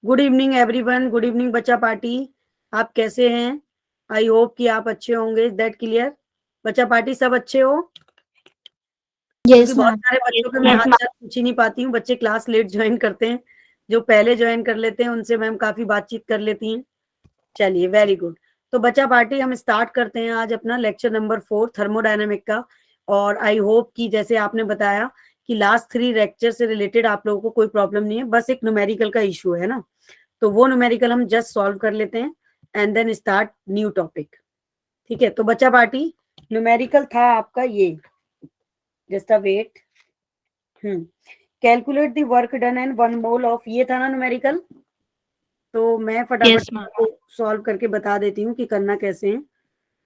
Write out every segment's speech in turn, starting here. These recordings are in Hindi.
Good evening everyone, good evening बच्चा पार्टी। आप कैसे हैं? आई होप कि आप अच्छे होंगे। Is that clear? बच्चा पार्टी सब अच्छे हो? क्योंकि यस बहुत मैम। सारे बच्चों के मैं हाल चाल पूछ ही नहीं पाती हूँ। बच्चे क्लास लेट ज्वाइन करते हैं, जो पहले ज्वाइन कर लेते हैं उनसे मैम काफी बातचीत कर लेती हैं। चलिए, वेरी गुड। तो बच्चा पार्टी हम स्टार्ट करते हैं आज अपना लेक्चर नंबर 4 थर्मोडायनेमिक का। और आई होप कि जैसे आपने बताया कि लास्ट 3 लेक्चर से रिलेटेड आप लोगों को कोई प्रॉब्लम नहीं है, बस एक न्यूमेरिकल का इशू है ना। तो वो न्यूमेरिकल हम जस्ट सॉल्व कर लेते हैं and then start new topic. ठीक है, तो बच्चा पार्टी न्यूमेरिकल था आपका ये, just a wait. Calculate the work done and 1 mole of, ये था ना न्यूमेरिकल। तो मैं फटाफट यस मैम। आपको सॉल्व करके बता देती हूँ कि करना कैसे है।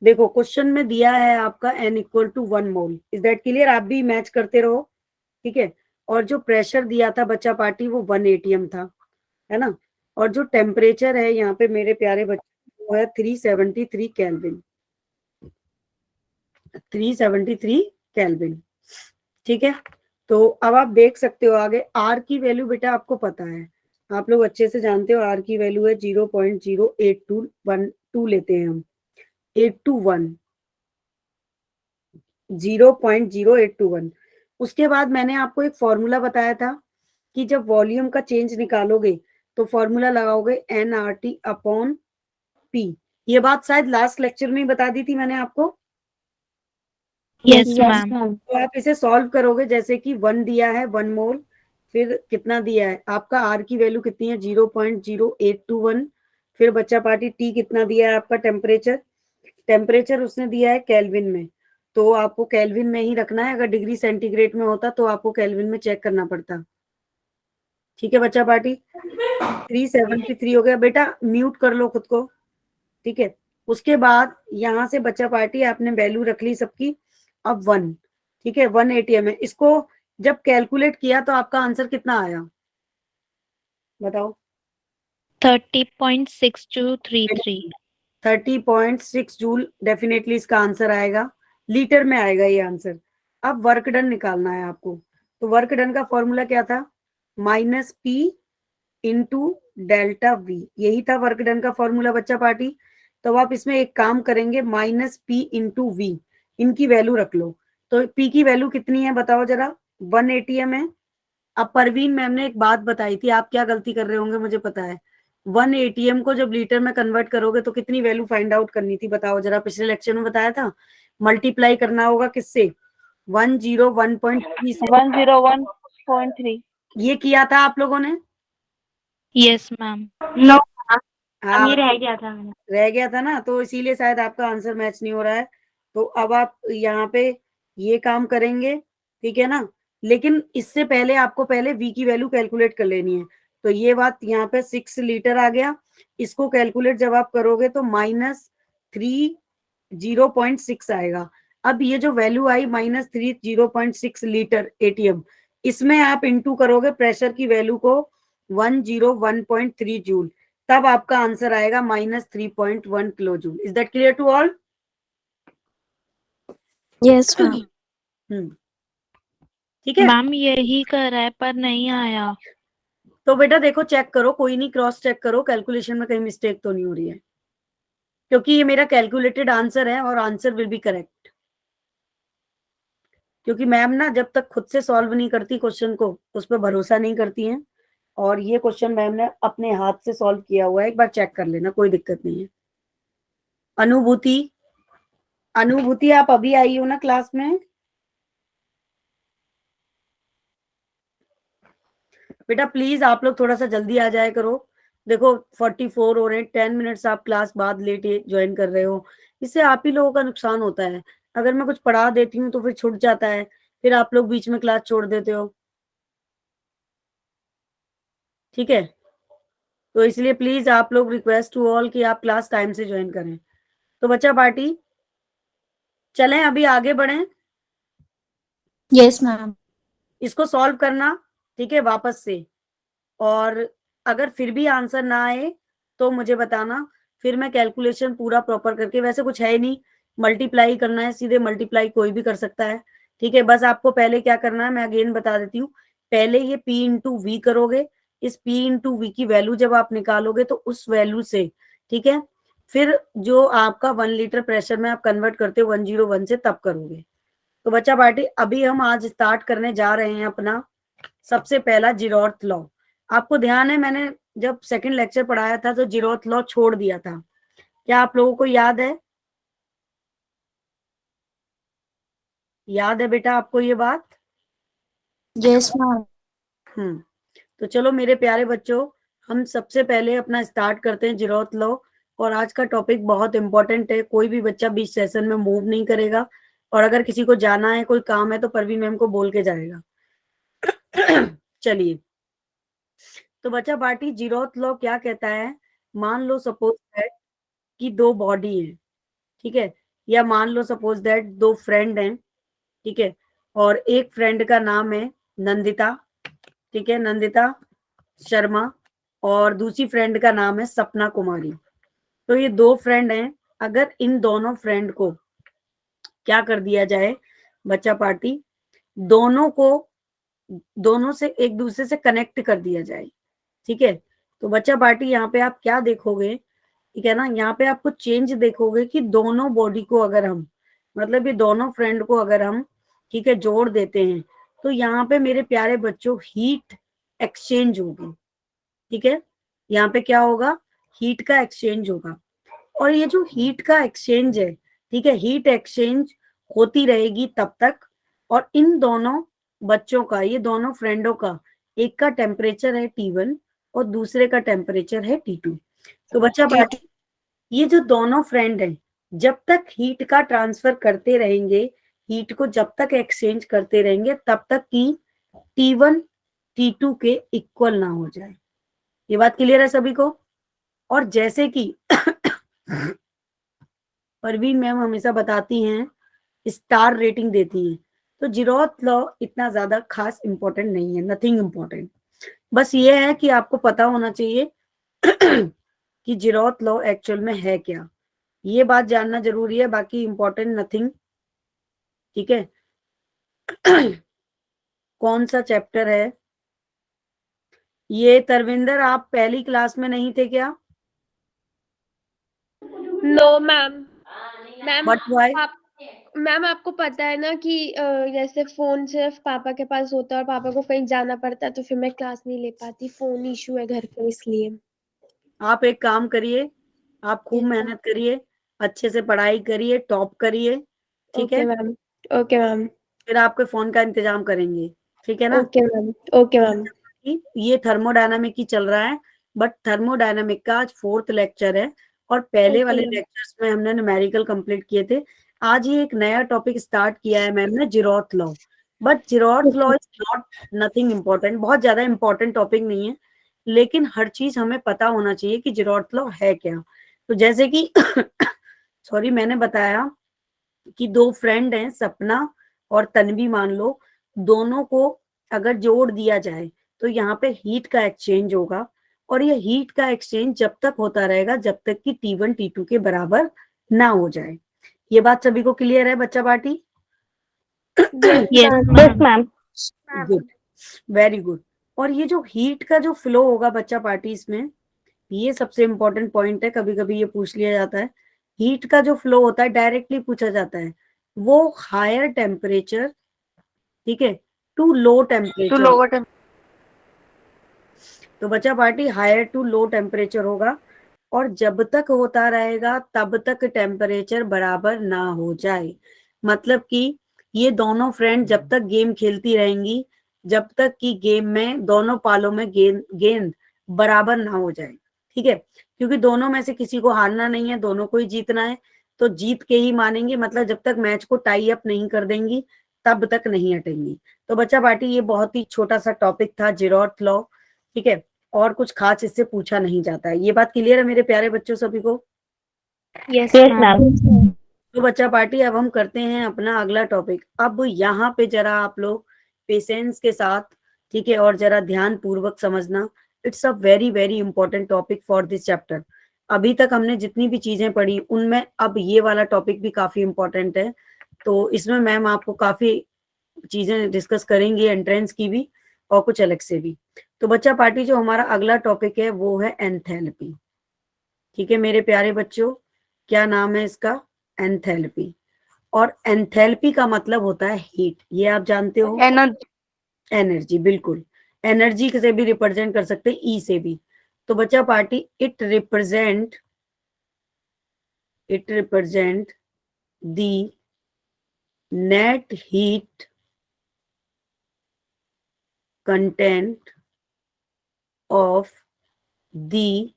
देखो, क्वेश्चन में दिया है आपका n equal to 1 mole. Is that clear? आप भी मैच करते रहो, ठीक है। और जो प्रेशर दिया था बच्चा पार्टी वो 1 atm था, है ना। और जो टेम्परेचर है यहाँ पे मेरे प्यारे बच्चे, वो है 373 केल्विन। 373 केल्विन, ठीक है। तो अब आप देख सकते हो आगे आर की वैल्यू बेटा आपको पता है, आप लोग अच्छे से जानते हो आर की वैल्यू है 0.0821 लेते हैं हम, 821, 0.0821। उसके बाद मैंने आपको एक फॉर्मूला बताया था कि जब वॉल्यूम का चेंज निकालोगे तो फॉर्मूला लगाओगे N R T upon P. ये बात शायद लास्ट लेक्चर में ही बता दी थी मैंने आपको। Yes ma'am. तो आप इसे सॉल्व करोगे, जैसे कि 1 दिया है 1 मोल, फिर कितना दिया है आपका आर की वैल्यू कितनी है 0.0821। फिर बच्चा पार्टी टी कितना दिया है आपका टेम्परेचर, टेम्परेचर उसने दिया है केल्विन में। तो आपको केल्विन में ही रखना है, अगर डिग्री सेंटीग्रेड में होता तो आपको केल्विन में चेक करना पड़ता। ठीक है बच्चा पार्टी, 373 हो गया बेटा, म्यूट कर लो खुद को, ठीक है। उसके बाद यहां से बच्चा पार्टी आपने वैल्यू रख ली सबकी। अब 1, ठीक है, 1 atm है। इसको जब कैलकुलेट किया तो आपका आंसर कितना आया बताओ? 30.6233। 30.6 जूल डेफिनेटली इसका आंसर आएगा, लीटर में आएगा ये आंसर। अब वर्क डन निकालना है आपको। तो वर्क डन का फॉर्मूला क्या था? Minus P into delta we, यही था वर्क डन का फॉर्मूला बच्चा पार्टी। तो आप इसमें एक काम करेंगे, माइनस पी इंटू वी, इनकी वैल्यू रख लो। तो पी की वैल्यू कितनी है बताओ जरा? 1 atm है। अब परवीन मैम ने एक बात बताई थी, आप क्या गलती कर रहे होंगे मुझे पता है। 1 atm को जब लीटर में कन्वर्ट करोगे तो कितनी वैल्यू फाइंड आउट करनी थी बताओ जरा? पिछले लेक्चर में बताया था, मल्टीप्लाई करना होगा किससे? 101.3 से। 101.3। ये किया था आप लोगों ने? Yes ma'am. नो, हाँ, ये रह गया था मैंने। रह गया था ना, तो इसीलिए शायद आपका आंसर मैच नहीं हो रहा है। तो अब आप यहाँ पे ये काम करेंगे, ठीक है ना। लेकिन इससे पहले आपको पहले v की वैल्यू कैलकुलेट कर लेनी है। तो ये बात यहाँ पे 6 लीटर आ गया, इसको कैलकुलेट जब आप करोगे तो -30.6 आएगा। अब ये जो वैल्यू आई -30.6 लीटर एटीएम, इसमें आप इंटू करोगे प्रेशर की वैल्यू को 101.3 जूल, तब आपका आंसर आएगा -3.1 kilo joule. Is that clear to all? Yes ma'am. ठीक है। मैम यही कर रहा है पर नहीं आया। तो बेटा देखो, चेक करो, कोई नहीं, क्रॉस चेक करो कैलकुलेशन में कहीं मिस्टेक तो नहीं हो रही है, क्योंकि ये मेरा कैलकुलेटेड आंसर है और आंसर विल बी करेक्ट। क्योंकि मैम ना जब तक खुद से सॉल्व नहीं करती क्वेश्चन को, उस पर भरोसा नहीं करती हैं। और ये क्वेश्चन मैम ने अपने हाथ से सॉल्व किया हुआ है, एक बार चेक कर लेना, कोई दिक्कत नहीं है। अनुभूति, अनुभूति आप अभी आई हो ना क्लास में? बेटा प्लीज आप लोग थोड़ा सा जल्दी आ जाया करो। देखो 44 हो रहे हैं, 10 मिनट्स आप क्लास बाद लेट ज्वाइन कर रहे हो, इससे आप ही लोगों का नुकसान होता है। अगर मैं कुछ पढ़ा देती हूँ तो फिर छूट जाता है, फिर आप लोग बीच में क्लास छोड़ देते हो, ठीक है। तो इसलिए प्लीज आप लोग, रिक्वेस्ट टू ऑल कि आप क्लास टाइम से ज्वाइन करें। तो बच्चा पार्टी चलें अभी आगे बढ़ें, यस मैम। इसको सॉल्व करना, ठीक है, वापस से। और अगर फिर भी आंसर ना आए तो मुझे बताना, फिर मैं कैलकुलेशन पूरा प्रॉपर करके, वैसे कुछ है नहीं, मल्टीप्लाई करना है, सीधे मल्टीप्लाई कोई भी कर सकता है, ठीक है। बस आपको पहले क्या करना है मैं अगेन बता देती हूँ, पहले ये p इंटू वी करोगे, इस P इंटू वी की वैल्यू जब आप निकालोगे तो उस वैल्यू से, ठीक है, फिर जो आपका 1 लीटर प्रेशर में आप कन्वर्ट करते हो 101 से, तब करोगे। तो बच्चा पार्टी अभी हम आज स्टार्ट करने जा रहे हैं अपना सबसे पहला जीरोथ लॉ। आपको ध्यान है मैंने जब सेकंड लेक्चर पढ़ाया था तो जीरोथ लॉ छोड़ दिया था, क्या आप लोगों को याद है? याद है बेटा आपको ये बात? Yes ma'am. तो चलो मेरे प्यारे बच्चों, हम सबसे पहले अपना स्टार्ट करते हैं जीरोथ लॉ। और आज का टॉपिक बहुत इंपॉर्टेंट है, कोई भी बच्चा बीच सेशन में मूव नहीं करेगा, और अगर किसी को जाना है, कोई काम है, तो परवीन मैम को बोल के जाएगा। चलिए, तो बच्चा पार्टी जीरोथ लॉ क्या कहता है? मान लो सपोज दैट कि दो बॉडी है, ठीक है, या मान लो सपोज दैट दो फ्रेंड हैं, ठीक है, और एक फ्रेंड का नाम है नंदिता, ठीक है, नंदिता शर्मा, और दूसरी फ्रेंड का नाम है सपना कुमारी। तो ये दो फ्रेंड हैं, अगर इन दोनों फ्रेंड को क्या कर दिया जाए बच्चा पार्टी, दोनों से एक दूसरे से कनेक्ट कर दिया जाए, ठीक है, तो बच्चा पार्टी यहाँ पे आप क्या देखोगे, ठीक है ना, यहाँ पे आप कुछ चेंज देखोगे कि दोनों बॉडी को अगर हम, मतलब ये दोनों फ्रेंड को अगर हम, ठीक है, जोड़ देते हैं, तो यहाँ पे मेरे प्यारे बच्चों हीट एक्सचेंज होगी, ठीक है, यहाँ पे क्या होगा? हीट का एक्सचेंज होगा। और ये जो हीट का एक्सचेंज है, ठीक है, हीट एक्सचेंज होती रहेगी तब तक, और इन दोनों बच्चों का, ये दोनों फ्रेंडों का, एक का टेम्परेचर है T1 और दूसरे का टेम्परेचर है T2। तो बच्चा पार्टी ये जो दोनों फ्रेंड हैं, जब तक हीट का ट्रांसफर करते रहेंगे, हीट को जब तक एक्सचेंज करते रहेंगे, तब तक कि T1 T2 के इक्वल ना हो जाए। ये बात क्लियर है सभी को? और जैसे कि परवीन मैम हमेशा बताती हैं, स्टार रेटिंग देती हैं, तो जीरोथ लॉ इतना ज्यादा खास इंपॉर्टेंट नहीं है, नथिंग इंपॉर्टेंट। बस ये है कि आपको पता होना चाहिए कि जीरोथ लॉ एक्चुअल में है क्या, ये बात जानना जरूरी है, बाकी इंपॉर्टेंट नथिंग, ठीक है। कौन सा चैप्टर है ये? तरविंदर, आप पहली क्लास में नहीं थे क्या? No ma'am. Ma'am but why? Ma'am आपको पता है ना कि जैसे फोन सिर्फ पापा के पास होता है और पापा को कहीं जाना पड़ता है, तो फिर मैं क्लास नहीं ले पाती, फोन इशू है घर पे, इसलिए। आप एक काम करिए, आप खूब Yes, मेहनत करिए, अच्छे से पढ़ाई करिए, टॉप करिए, ठीक ओके है, मैम। Okay ma'am. फिर आपके फोन का इंतजाम करेंगे, ठीक है ना। Okay ma'am. Okay ma'am. ये थर्मोडायनामिक की चल रहा है, बट थर्मोडायनामिक का आज 4th लेक्चर है, और पहले वाले मैम। लेक्चर्स में हमने न्यूमेरिकल कंप्लीट किए थे। आज ये एक नया टॉपिक स्टार्ट किया है मैम ने, zeroth law. But zeroth law is not nothing important, बहुत ज्यादा इंपॉर्टेंट टॉपिक नहीं है, लेकिन हर चीज हमें पता होना चाहिए कि जीरोथ लॉ है क्या। तो जैसे कि सॉरी, मैंने बताया कि दो फ्रेंड हैं सपना और तन्वी, मान लो दोनों को अगर जोड़ दिया जाए तो यहाँ पे हीट का एक्सचेंज होगा, और ये हीट का एक्सचेंज जब तक होता रहेगा जब तक कि T1 T2 के बराबर ना हो जाए। ये बात सभी को क्लियर है बच्चा party? Yes yes ma'am. Ma'am. Good, very good. और ये जो हीट का जो फ्लो होगा बच्चा पार्टी, इसमें ये सबसे इंपॉर्टेंट पॉइंट है, कभी कभी ये पूछ लिया जाता है। हीट का जो फ्लो होता है, डायरेक्टली पूछा जाता है, वो हायर टेम्परेचर, ठीक है, टू लो टेम्परेचर। तो बच्चा party higher to low temperature होगा, और जब तक होता रहेगा तब तक टेम्परेचर बराबर ना हो जाए। मतलब कि ये दोनों फ्रेंड जब तक गेम खेलती रहेंगी, जब तक कि गेम में दोनों पालों में गेंद बराबर ना हो जाए, ठीक है, क्योंकि दोनों में से किसी को हारना नहीं है, दोनों को ही जीतना है, तो जीत के ही मानेंगे, मतलब जब तक मैच को टाई अप नहीं कर देंगी तब तक नहीं हटेंगी। तो बच्चा पार्टी ये बहुत ही छोटा सा टॉपिक था, जीरोथ लॉ, ठीक है, और कुछ खास इससे पूछा नहीं जाता है। ये बात क्लियर है मेरे प्यारे बच्चों सभी को? Yes yes ma'am. मैम। तो बच्चा पार्टी अब हम करते हैं अपना अगला टॉपिक। अब यहाँ पे जरा आप लोग पेशेंस के साथ, ठीक है, और जरा ध्यान पूर्वक समझना। It's a very very important topic for this chapter. अभी तक हमने जितनी भी चीजें पढ़ी उनमें अब ये वाला टॉपिक भी काफी इंपॉर्टेंट है, तो इसमें मैम आपको काफी चीजें डिस्कस करेंगी, एंट्रेंस की भी, और कुछ अलग से भी। तो बच्चा पार्टी जो हमारा अगला टॉपिक है वो है एंथैल्पी। ठीक है मेरे प्यारे बच्चों, क्या नाम है इसका? एंथैल्पी। और एंथैल्पी का मतलब होता है हीट, ये आप जानते हो। एनर्जी, बिल्कुल। एनर्जी से भी रिप्रेजेंट कर सकते हैं, ई से भी। तो बच्चा party it represent the net heat content of the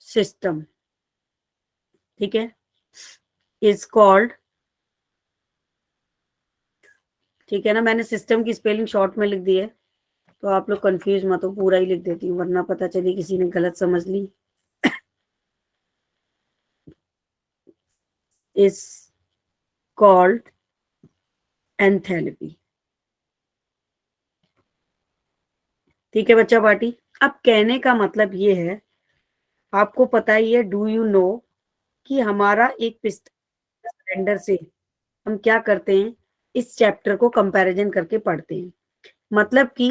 system. ठीक है, इज कॉल्ड, ठीक है ना, मैंने सिस्टम की स्पेलिंग शॉर्ट में लिख दी है, तो आप लोग कंफ्यूज मत हो, पूरा ही लिख देती हूँ वरना पता चले किसी ने गलत समझ ली। Is called enthalpy. ठीक है बच्चा पार्टी, अब कहने का मतलब ये है, आपको पता ही है, डू यू नो, कि हमारा एक पिस्टन सिलेंडर से हम क्या करते हैं, इस चैप्टर को कंपैरिजन करके पढ़ते हैं। मतलब कि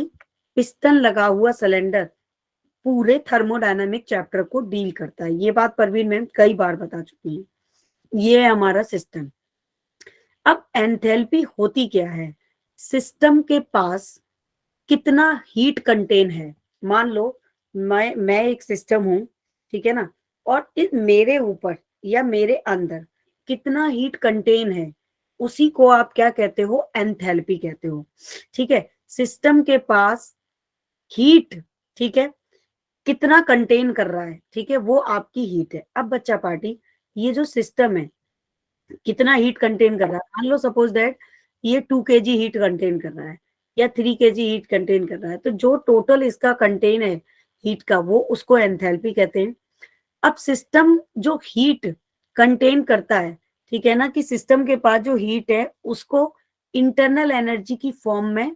पिस्टन लगा हुआ सिलेंडर पूरे थर्मोडायनामिक चैप्टर को डील करता है। ये बात परवीन मैम कई बार बता चुकी हैं। ये है हमारा सिस्टम। अब एंथैल्पी होती क्या है? सिस्टम के पास कितना हीट कंटेन है। मान लो मैं एक सिस्टम हूं, ठीक है ना, और इस मेरे ऊपर या मेरे अंदर कितना हीट कंटेन है, उसी को आप क्या कहते हो? एंथैल्पी कहते हो। ठीक है, सिस्टम के पास हीट, ठीक है, कितना कंटेन कर रहा है, ठीक है, वो आपकी हीट है। अब बच्चा पार्टी, ये जो सिस्टम है कितना हीट कंटेन कर रहा है, मान लो सपोज दैट ये 2 kg हीट कंटेन कर रहा है या 3 kg हीट कंटेन कर रहा है, तो जो टोटल इसका कंटेन है हीट का, वो उसको एंथैल्पी कहते हैं। अब सिस्टम जो हीट कंटेन करता है, ठीक है ना, कि सिस्टम के पास जो हीट है उसको इंटरनल एनर्जी की फॉर्म में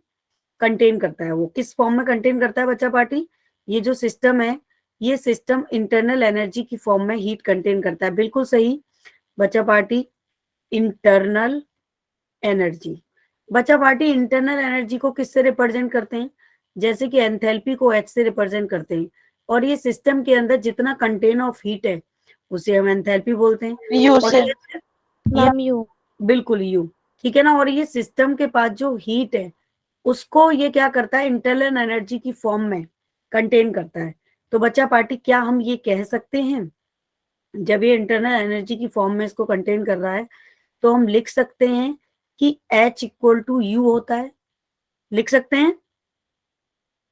कंटेन करता है। वो किस फॉर्म में कंटेन करता है बच्चा पार्टी? ये जो सिस्टम है, ये सिस्टम इंटरनल एनर्जी की फॉर्म में हीट कंटेन करता है। बिल्कुल सही बच्चा पार्टी, इंटरनल एनर्जी। बच्चा पार्टी इंटरनल एनर्जी को किससे रिप्रेजेंट करते हैं? जैसे कि एंथैल्पी को H से रिप्रेजेंट करते हैं, और ये सिस्टम के अंदर जितना कंटेन ऑफ हीट है उसे हम एंथैल्पी बोलते हैं। यू और से। Ma'am you. बिल्कुल यू, ठीक है ना। और ये सिस्टम के पास जो हीट है उसको ये क्या करता है? इंटरनल एनर्जी की फॉर्म में कंटेन करता है। तो बच्चा पार्टी, क्या हम ये कह सकते हैं, जब ये इंटरनल एनर्जी की फॉर्म में इसको कंटेन कर रहा है, तो हम लिख सकते हैं कि H इक्वल टू यू होता है? लिख सकते हैं?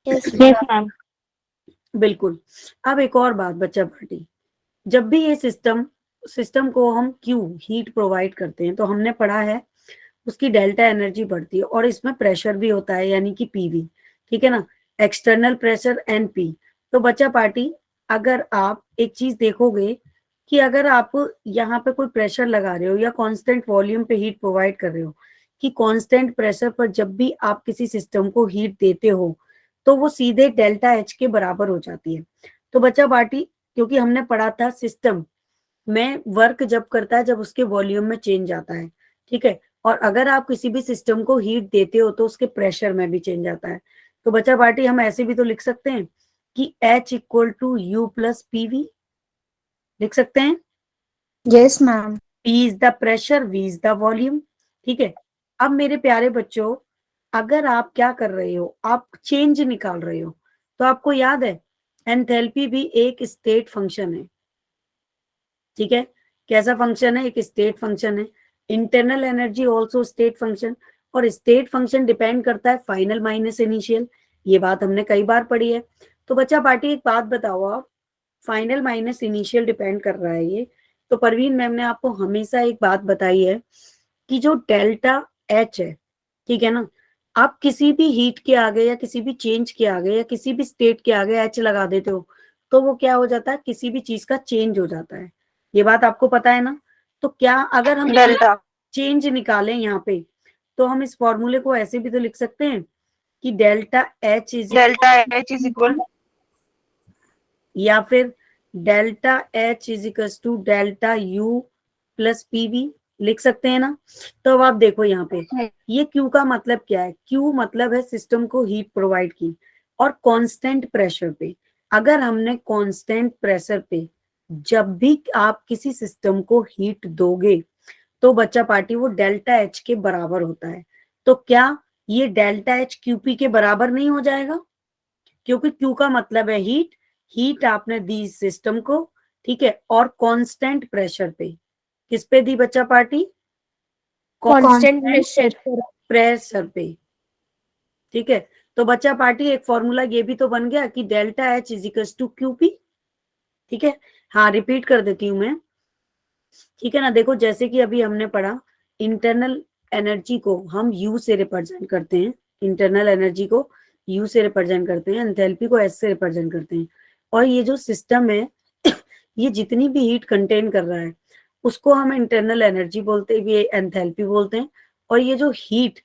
Yes yes ma'am. बिल्कुल। अब एक और बात बच्चा पार्टी, जब भी ये सिस्टम को हम क्यू हीट प्रोवाइड करते हैं, तो हमने पढ़ा है उसकी डेल्टा एनर्जी बढ़ती है, और इसमें प्रेशर भी होता है, यानी कि पीवी, ठीक है ना, एक्सटर्नल प्रेशर एंड पी। तो बच्चा पार्टी, अगर आप एक चीज देखोगे कि अगर आप यहाँ पे कोई प्रेशर लगा रहे हो या कांस्टेंट वॉल्यूम पे हीट प्रोवाइड कर रहे हो, कि कांस्टेंट प्रेशर पर जब भी आप किसी सिस्टम को हीट देते हो तो वो सीधे डेल्टा एच के बराबर हो जाती है। तो बच्चा पार्टी, क्योंकि हमने पढ़ा था सिस्टम में वर्क जब करता है जब उसके वॉल्यूम में चेंज आता है, ठीक है, और अगर आप किसी भी सिस्टम को हीट देते हो तो उसके प्रेशर में भी चेंज आता है। तो बच्चा पार्टी, हम ऐसे भी तो लिख सकते हैं कि H equal to U plus PV, लिख सकते हैं। Yes ma'am. P is the pressure, V is the volume, ठीक है। अब मेरे प्यारे बच्चों, अगर आप क्या कर रहे हो, आप चेंज निकाल रहे हो, तो आपको याद है एंथैल्पी भी एक स्टेट फंक्शन है, ठीक है। कैसा फंक्शन है? एक स्टेट फंक्शन है। Internal energy also state function, और स्टेट फंक्शन डिपेंड करता है फाइनल माइनस इनिशियल। ये बात हमने कई बार पढ़ी है। तो बच्चा पार्टी, एक बात बताओ आप, फाइनल माइनस इनिशियल डिपेंड कर रहा है ये, तो परवीन मैम ने आपको हमेशा एक बात बताई है कि जो डेल्टा एच है, ठीक है ना, आप किसी भी हीट के आगे या किसी भी चेंज के आगे या किसी भी स्टेट के आगे एच लगा देते हो, तो वो क्या हो जाता है? किसी भी चीज का चेंज हो जाता है। ये बात आपको पता है ना। तो क्या अगर हम डेल्टा। चेंज निकालें यहाँ पे, तो हम इस फॉर्मूले को ऐसे भी तो लिख सकते हैं कि delta H is, delta H is equal, या फिर delta H is equal to delta U plus PV, लिख सकते हैं ना। तो अब आप देखो यहाँ पे ये Q का मतलब क्या है, Q मतलब है सिस्टम को हीट प्रोवाइड की और कांस्टेंट प्रेशर पे। अगर हमने कांस्टेंट प्रेशर पे जब भी आप किसी सिस्टम को हीट दोगे तो बच्चा पार्टी वो डेल्टा एच के बराबर होता है। तो क्या ये डेल्टा एच क्यूपी के बराबर नहीं हो जाएगा, क्योंकि क्यू का मतलब है हीट, हीट आपने दी सिस्टम को, ठीक है, और कांस्टेंट प्रेशर पे। किस पे दी बच्चा party? Constant constant pressure. Pressure पे, ठीक है। तो बच्चा पार्टी एक फॉर्मूला ये भी तो बन गया कि delta H is equal to QP, ठीक है। हाँ रिपीट कर देती हूँ मैं, ठीक है ना। देखो जैसे कि अभी हमने पढ़ा इंटरनल एनर्जी को हम यू से रिप्रेजेंट करते हैं, इंटरनल एनर्जी को यू से रिप्रेजेंट करते हैं, एंथैल्पी को एस से रिप्रेजेंट करते हैं। और ये जो सिस्टम है ये जितनी भी हीट कंटेन कर रहा है उसको हम इंटरनल एनर्जी बोलते हैं, ये एंथैल्पी बोलते हैं। और ये जो हीट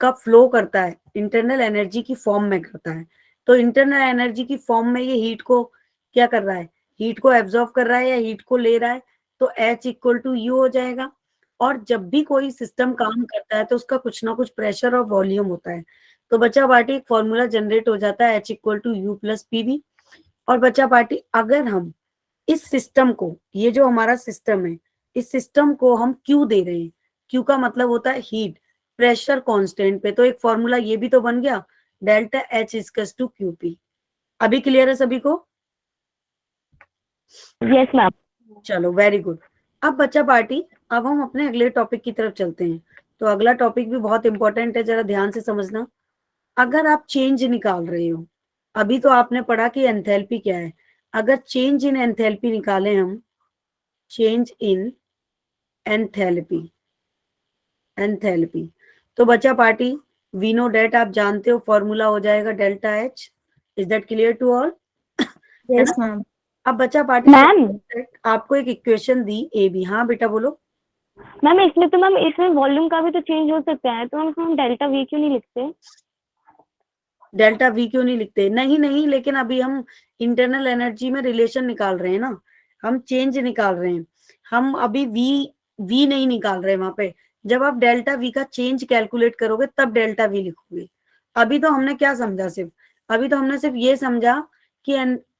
का फ्लो करता है इंटरनल एनर्जी की फॉर्म में करता है। तो इंटरनल एनर्जी की फॉर्म में ये हीट को क्या कर रहा है, हीट को एब्जॉर्ब कर रहा है या हीट को ले रहा है, तो H इक्वल टू यू हो जाएगा। और जब भी कोई सिस्टम काम करता है तो उसका कुछ ना कुछ प्रेशर और वॉल्यूम होता है। तो बच्चा पार्टी एक फॉर्मूला जनरेट हो जाता है H equal to U plus PV. और बच्चा पार्टी अगर हम इस सिस्टम को, ये जो हमारा सिस्टम है, इस सिस्टम को हम क्यू दे रहे हैं, क्यू का मतलब होता है हीट, प्रेशर कांस्टेंट पे, तो एक फॉर्मूला ये भी तो बन गया delta H equals to QP. अभी क्लियर है सभी को? Yes ma'am. चलो वेरी गुड। अब बच्चा पार्टी अब हम अपने अगले टॉपिक की तरफ चलते हैं। तो अगला टॉपिक भी बहुत इंपॉर्टेंट है, जरा ध्यान से समझना। अगर आप चेंज निकाल रहे हो, अभी तो आपने पढ़ा कि एंथैल्पी क्या है, अगर चेंज इन एंथैल्पी निकालें हम, चेंज इन एंथैल्पी, एंथैल्पी, तो बच्चा पार्टी वी नो डेट, आप जानते हो फॉर्मूला हो जाएगा delta H. Is that clear to all? Yes ma'am. अब बच्चा पार्टी मैम आपको एक इक्वेशन दी ए बी, हाँ बेटा बोलो। मैम इसमें तो मैम इसमें वॉल्यूम का भी तो चेंज हो सकता है, तो हम डेल्टा वी क्यों नहीं लिखते? डेल्टा वी क्यों नहीं लिखते? नहीं नहीं, लेकिन अभी हम इंटरनल एनर्जी में रिलेशन निकाल रहे हैं ना, हम चेंज निकाल रहे हैं, हम अभी वी नहीं निकाल रहे वहां पे। जब आप डेल्टा वी का चेंज कैलकुलेट करोगे तब डेल्टा वी लिखोगे। अभी तो हमने क्या समझा, सिर्फ अभी तो हमने सिर्फ ये समझा कि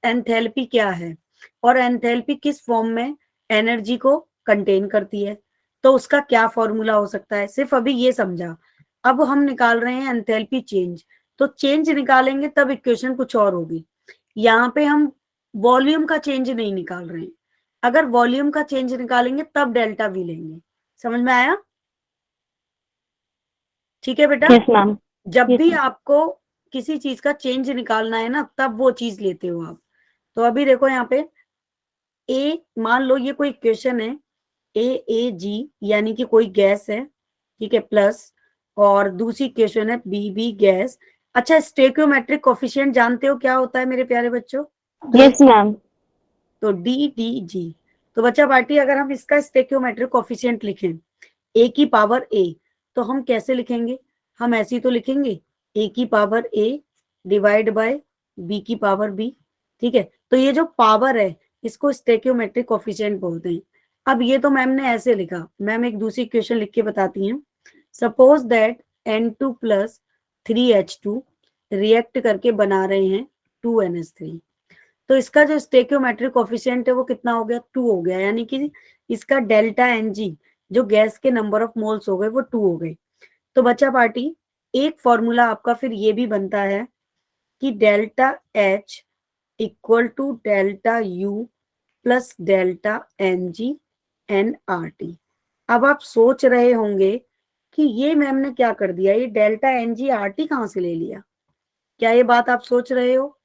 एंथैल्पी क्या है और एंथैल्पी किस फॉर्म में एनर्जी को कंटेन करती है, तो उसका क्या फॉर्मूला हो सकता है, सिर्फ अभी ये समझा। अब हम निकाल रहे हैं एंथैल्पी चेंज, तो चेंज निकालेंगे तब इक्वेशन कुछ और होगी। यहाँ पे हम वॉल्यूम का चेंज नहीं निकाल रहे हैं, अगर वॉल्यूम का चेंज निकालेंगे तब डेल्टा वी लेंगे। समझ में आया? ठीक है बेटा। Yes ma'am. जब यस भी मैम। आपको किसी चीज का चेंज निकालना है ना तब वो चीज लेते हो आप। तो अभी देखो यहाँ पे ए, मान लो ये कोई इक्वेशन है ए जी, यानी कि कोई गैस है, ठीक है, प्लस, और दूसरी इक्वेशन है बी गैस। अच्छा, स्टेक्योमेट्रिक कोफिशिएंट जानते हो क्या होता है मेरे प्यारे बच्चों? Yes ma'am. तो डी जी। तो बच्चा पार्टी अगर हम इसका स्टेक्योमेट्रिक कोफिशिएंट लिखें ए की पावर ए, तो हम कैसे लिखेंगे? हम ऐसे ही तो लिखेंगे ए की power A divide by B की पावर बी, ठीक है। तो ये जो पावर है इसको स्टेक्योमेट्रिक कोफिशिएंट बोलते हैं। अब ये तो मैम ने ऐसे लिखा, मैम एक दूसरी इक्वेशन लिख के बताती हैं। Suppose that N2 plus 3H2 react करके बना रहे हैं 2NH3, तो इसका जो स्टेक्योमेट्रिक कोफिशिएंट है वो कितना हो गया? 2 हो गया, यानी कि इसका डेल्टा Ng जो गैस के नंबर ऑफ मोल्स हो गए वो 2 हो गए। तो बच्चा पार्टी एक फॉर्मूला आपका फिर ये भी बनता है कि delta H equal to delta U plus delta Ng nRT। अब आप सोच रहे होंगे कि ये मैम ने क्या कर दिया, ये डेल्टा Ng RT कहाँ से ले लिया? क्या ये बात आप सोच रहे हो?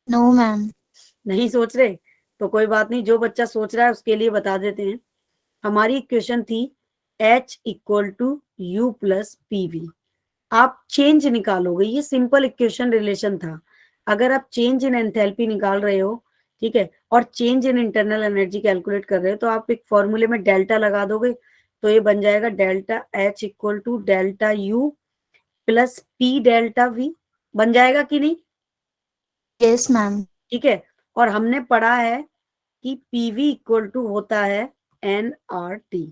No ma'am. नहीं सोच रहे? तो कोई बात नहीं, जो बच्चा सोच रहा है उसके लिए बता देते हैं। हमारी इक्वेशन थी H equal to U plus PV. आप चेंज निकालोगे, ये सिंपल इक्वेशन रिलेशन था। अगर आप चेंज इन एंथैल्पी निकाल रहे हो, ठीक है, और change in internal energy calculate कर रहे हो, तो आप एक फॉर्मूले में डेल्टा लगा दोगे, तो ये बन जाएगा delta H equal to delta U plus P delta V. बन जाएगा कि नहीं? Yes ma'am. ठीक है। और हमने पढ़ा है कि पीवी इक्वल टू होता है एन आर टी,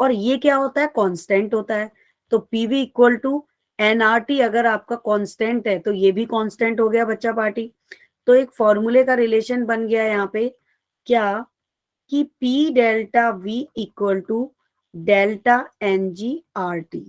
और ये क्या होता है, कांस्टेंट होता है। तो पीवी इक्वल टू एनआरटी, अगर आपका कांस्टेंट है तो ये भी कांस्टेंट हो गया बच्चा पार्टी। तो एक फॉर्मूले का रिलेशन बन गया यहाँ पे क्या, कि P delta V equal to delta N G R T.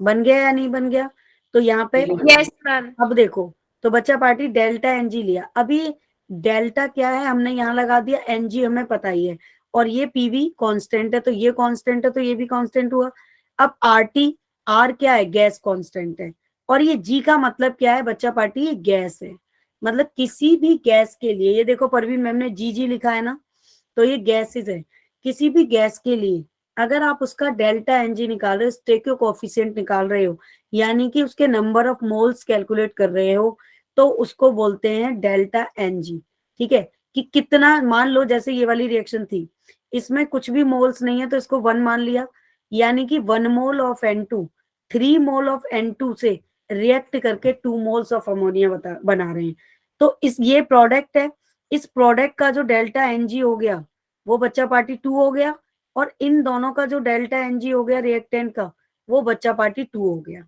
बन गया या नहीं बन गया? तो यहाँ पे यस मैम। अब देखो, तो बच्चा पार्टी डेल्टा एन जी लिया। अभी डेल्टा क्या है हमने यहाँ लगा दिया, एन जी हमें पता ही है, और ये पीवी कांस्टेंट है, तो ये कांस्टेंट है तो ये भी कांस्टेंट हुआ। अब आर टी, आर क्या है, गैस कांस्टेंट है, और ये जी का मतलब क्या है बच्चा पार्टी, ये गैस है। मतलब किसी भी गैस के लिए, ये देखो परवीन मैम ने जी जी लिखा है ना, तो ये गैसेस है। किसी भी गैस के लिए अगर आप उसका डेल्टा एनजी निकाल रहे हो, स्टेक्यो कोफिशिएंट निकाल रहे हो, यानी कि उसके नंबर ऑफ मोल्स कैलकुलेट कर रहे हो, तो उसको बोलते हैं डेल्टा एनजी। ठीक है, कि कितना, मान लो जैसे ये वाली रिएक्शन थी, इसमें कुछ भी मोल्स नहीं है तो इसको 1 मान लिया, यानी कि 1 mole of N2 3 mole of N2 से रिएक्ट करके 2 मोल्स ऑफ अमोनिया बना रहे हैं। तो इस ये प्रोडक्ट है, इस प्रोडक्ट का जो डेल्टा एनजी हो गया वो बच्चा पार्टी 2 हो गया, और इन दोनों का जो डेल्टा एनजी हो गया रिएक्टेंट का, वो बच्चा पार्टी 2 हो गया।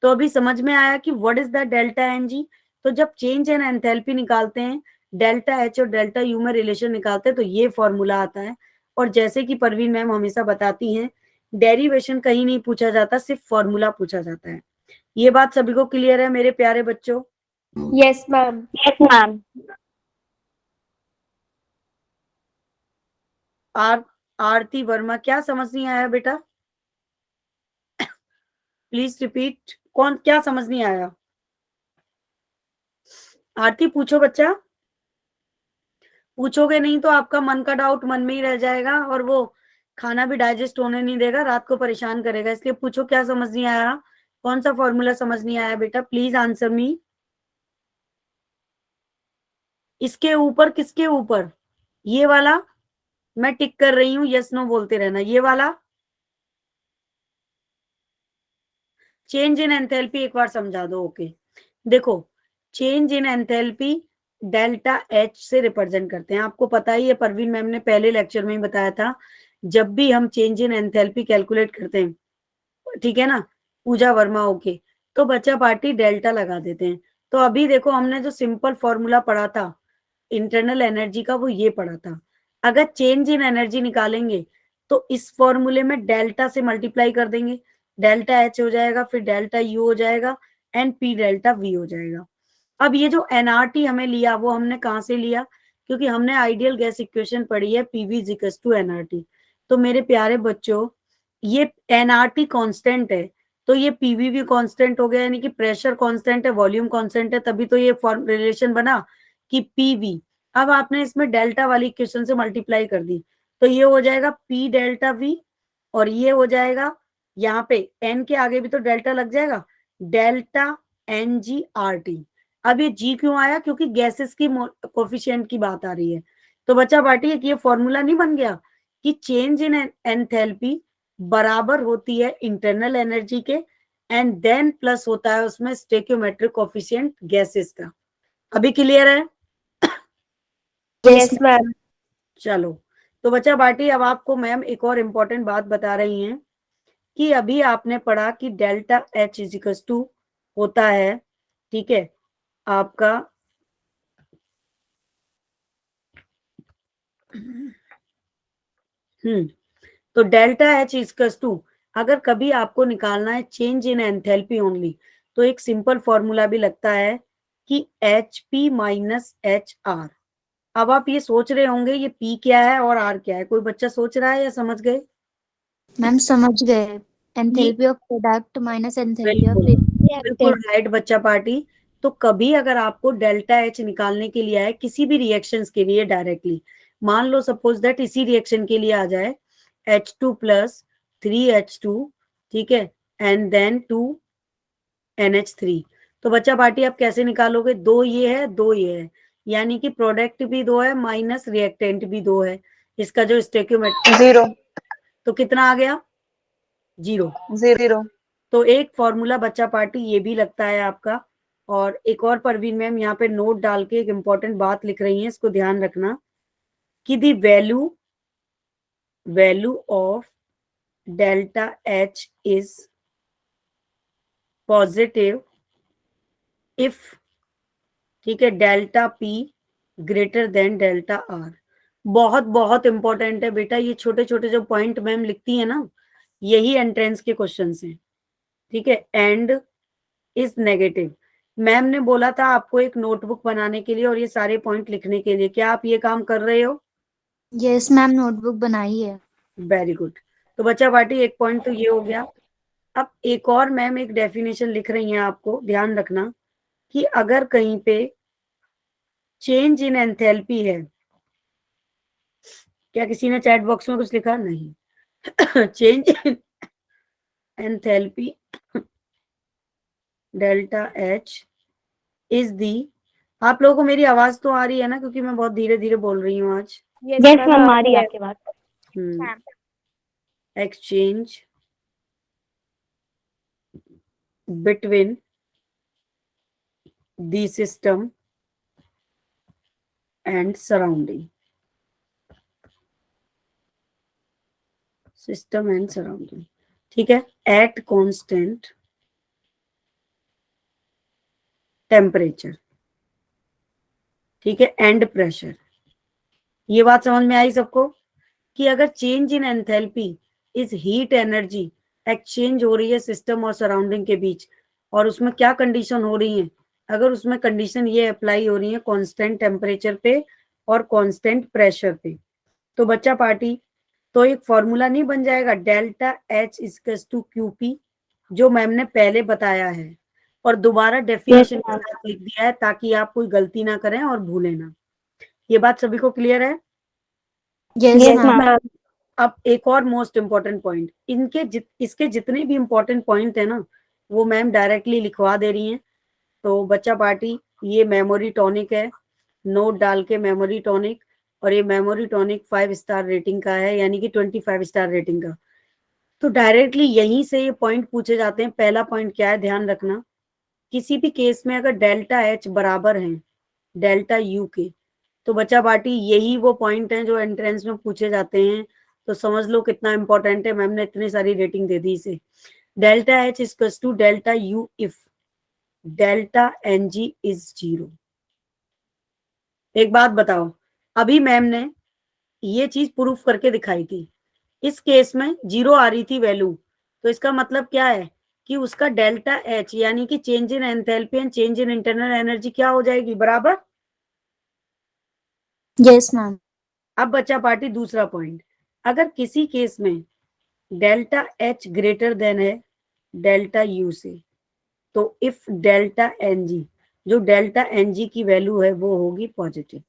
तो अभी समझ में आया कि what is the delta NG. तो जब चेंज इन एंथैल्पी निकालते हैं, डेल्टा एच और डेल्टा यू में रिलेशन निकालते हैं, तो ये फॉर्मूला आता है। और जैसे कि परवीन मैम हमेशा बताती हैं, डेरिवेशन कहीं नहीं पूछा जाता, सिर्फ फॉर्मूला पूछा जाता है। ये बात सभी को क्लियर है मेरे प्यारे बच्चों? Yes ma'am. Yes ma'am. Aarti Verma, क्या समझ नहीं आया बेटा? प्लीज रिपीट, कौन क्या समझ नहीं आया? आरती पूछो बच्चा, पूछोगे नहीं तो आपका मन का डाउट मन में ही रह जाएगा, और वो खाना भी डाइजेस्ट होने नहीं देगा, रात को परेशान करेगा। इसलिए पूछो क्या समझ नहीं आया, कौन सा फॉर्मूला समझ नहीं आया बेटा, प्लीज आंसर मी। इसके ऊपर, किसके ऊपर? ये वाला मैं टिक कर रही हूँ, यस नो बोलते रहना। ये वाला चेंज इन एंथैल्पी एक बार समझा दो। ओके, देखो, change in enthalpy delta H से रिप्रेजेंट करते हैं। आपको पता ही है, परवीन मैम ने पहले लेक्चर में ही बताया था, जब भी हम चेंज इन एंथैल्पी कैलकुलेट करते हैं, ठीक है ना, पूजा वर्मा, ओके, तो बच्चा पार्टी डेल्टा लगा देते हैं। तो अभी देखो हमने जो सिंपल फॉर्मूला पढ़ा था इंटरनल एनर्जी का, वो ये पढ़ा था। अगर चेंज इन एनर्जी निकालेंगे तो इस फॉर्मूले में डेल्टा से मल्टीप्लाई कर देंगे, डेल्टा एच हो जाएगा, फिर डेल्टा यू हो जाएगा, एंड पी डेल्टा वी हो जाएगा। अब ये जो एनआरटी हमें लिया वो हमने कहाँ से लिया, क्योंकि हमने आइडियल गैस इक्वेशन पढ़ी है, पीवी इक्वल्स टू एनआरटी। तो मेरे प्यारे बच्चों, ये एनआरटी कांस्टेंट है, तो ये पीवी भी कांस्टेंट हो गया, यानी कि प्रेशर कांस्टेंट है, वॉल्यूम कांस्टेंट है, तभी तो ये फॉर्म रिलेशन बना कि पीवी। अब आपने इसमें डेल्टा वाली इक्वेशन से मल्टीप्लाई कर दी, तो ये हो जाएगा पी डेल्टा वी, और ये हो जाएगा यहाँ पे एन के आगे भी तो डेल्टा लग जाएगा, delta N G R T. अब ये जी क्यों आया, क्योंकि गैसेस की कोफिशिएंट की बात आ रही है। तो बच्चा पार्टी एक ये फॉर्मूला नहीं बन गया कि चेंज इन एंथैल्पी बराबर होती है इंटरनल एनर्जी के, एंड देन प्लस होता है उसमें स्टोइकियोमेट्रिक कोफिशिएंट गैसेस का। अभी क्लियर है? Yes ma'am. चलो, तो बच्चा पार्टी अब आपको मैम एक और इम्पोर्टेंट बात बता रही हैं कि अभी आपने पढ़ा कि डेल्टा एच इजिकल्स टू होता है, ठीक है, आपका तो डेल्टा एच इजिकल्स टू, अगर कभी आपको निकालना है चेंज इन एंथैल्पी ओनली, तो एक सिंपल फॉर्मूला भी लगता है कि H P minus H R. अब आप ये सोच रहे होंगे ये पी क्या है और आर क्या है, कोई बच्चा सोच रहा है या समझ गए? मैम समझ गए, enthalpy of product minus enthalpy of बिल्कुल राइट बच्चा पार्टी। तो कभी अगर आपको डेल्टा एच निकालने के लिए आए किसी भी रिएक्शंस के लिए डायरेक्टली, मान लो सपोज दैट इसी रिएक्शन के लिए आ जाए H2 प्लस 3H2, ठीक है, एंड देन 2NH3, तो बच्चा पार्टी आप कैसे निकालोगे? दो ये है, दो ये है, यानी कि प्रोडक्ट भी दो है माइनस रिएक्टेंट भी दो है, इसका जो स्टोइकियोमेट्रिक 0 तो कितना आ गया? 0। 0 तो एक फॉर्मूला बच्चा पार्टी ये भी लगता है आपका। और एक और परवीन मैम यहाँ पे नोट डाल के एक इंपॉर्टेंट बात लिख रही हैं, इसको ध्यान रखना कि the value of delta H is positive if, ठीक है, delta P greater than delta R. बहुत बहुत इंपॉर्टेंट है बेटा, ये छोटे छोटे जो पॉइंट मैम लिखती है ना, यही एंट्रेंस के क्वेश्चन हैं, ठीक है। एंड इज नेगेटिव, मैम ने बोला था आपको एक नोटबुक बनाने के लिए और ये सारे पॉइंट लिखने के लिए, क्या आप ये काम कर रहे हो? यस मैम, नोटबुक बनाई है। Very good. तो बच्चा पार्टी एक पॉइंट तो ये हो गया। अब एक और मैम एक डेफिनेशन लिख रही हैं, आपको ध्यान रखना कि अगर कहीं पे चेंज इन एंथैल्पी है, क्या किसी ने चैट बॉक्स में कुछ लिखा? नहीं। Change in enthalpy delta H is the, आप लोगों को मेरी आवाज तो आ रही है ना, क्योंकि मैं बहुत धीरे धीरे बोल रही हूँ आज। यस मैम, आ रही है आपकी बात। Exchange between the system and surrounding, system and surrounding, ठीक है, एट कांस्टेंट टेम्परेचर, ठीक है, एंड प्रेशर। ये बात समझ में आई सबको कि अगर change in enthalpy is heat energy, exchange हो रही है सिस्टम और सराउंडिंग के बीच, और उसमें क्या कंडीशन हो रही है, अगर उसमें कंडीशन ये अप्लाई हो रही है कांस्टेंट टेम्परेचर पे और कांस्टेंट प्रेशर पे, तो बच्चा पार्टी तो एक फॉर्मूला नहीं बन जाएगा delta H equals to QP, जो मैम ने पहले बताया है और दोबारा डेफिनेशन के साथ लिख दिया है ताकि आप कोई गलती ना करें और भूलें ना। ये बात सभी को क्लियर है? Yes ma'am. अब एक और मोस्ट इम्पोर्टेंट पॉइंट, इसके जितने भी इम्पोर्टेंट पॉइंट है ना, वो मैम डायरेक्टली लिखवा दे रही हैं। तो बच्चा पार्टी ये मेमोरी टॉनिक है, नोट डाल के मेमोरी टॉनिक, और ये मेमोरी टॉनिक 5 स्टार रेटिंग का है, यानी कि 25 स्टार रेटिंग का। तो डायरेक्टली यहीं से ये पॉइंट पूछे जाते हैं। पहला पॉइंट क्या है, ध्यान रखना, किसी भी केस में अगर डेल्टा एच बराबर है डेल्टा यू के, तो बच्चा पार्टी यही वो पॉइंट हैं जो एंट्रेंस में पूछे जाते हैं। तो समझ लो कितना इंपॉर्टेंट है, मैम ने इतनी सारी रेटिंग दे दी इसे। Delta H equals to delta U if delta N G is 0। एक बात बताओ, अभी मैम ने ये चीज प्रूफ करके दिखाई थी, इस केस में 0 आ रही थी वैल्यू, तो इसका मतलब क्या है कि उसका डेल्टा एच यानी कि change in enthalpy and change in internal energy क्या हो जाएगी, बराबर। Yes ma'am. अब बच्चा पार्टी दूसरा पॉइंट, अगर किसी केस में डेल्टा एच ग्रेटर देन है डेल्टा यू से, तो इफ डेल्टा एन जी, जो डेल्टा एन जी की वैल्यू है वो होगी पॉजिटिव।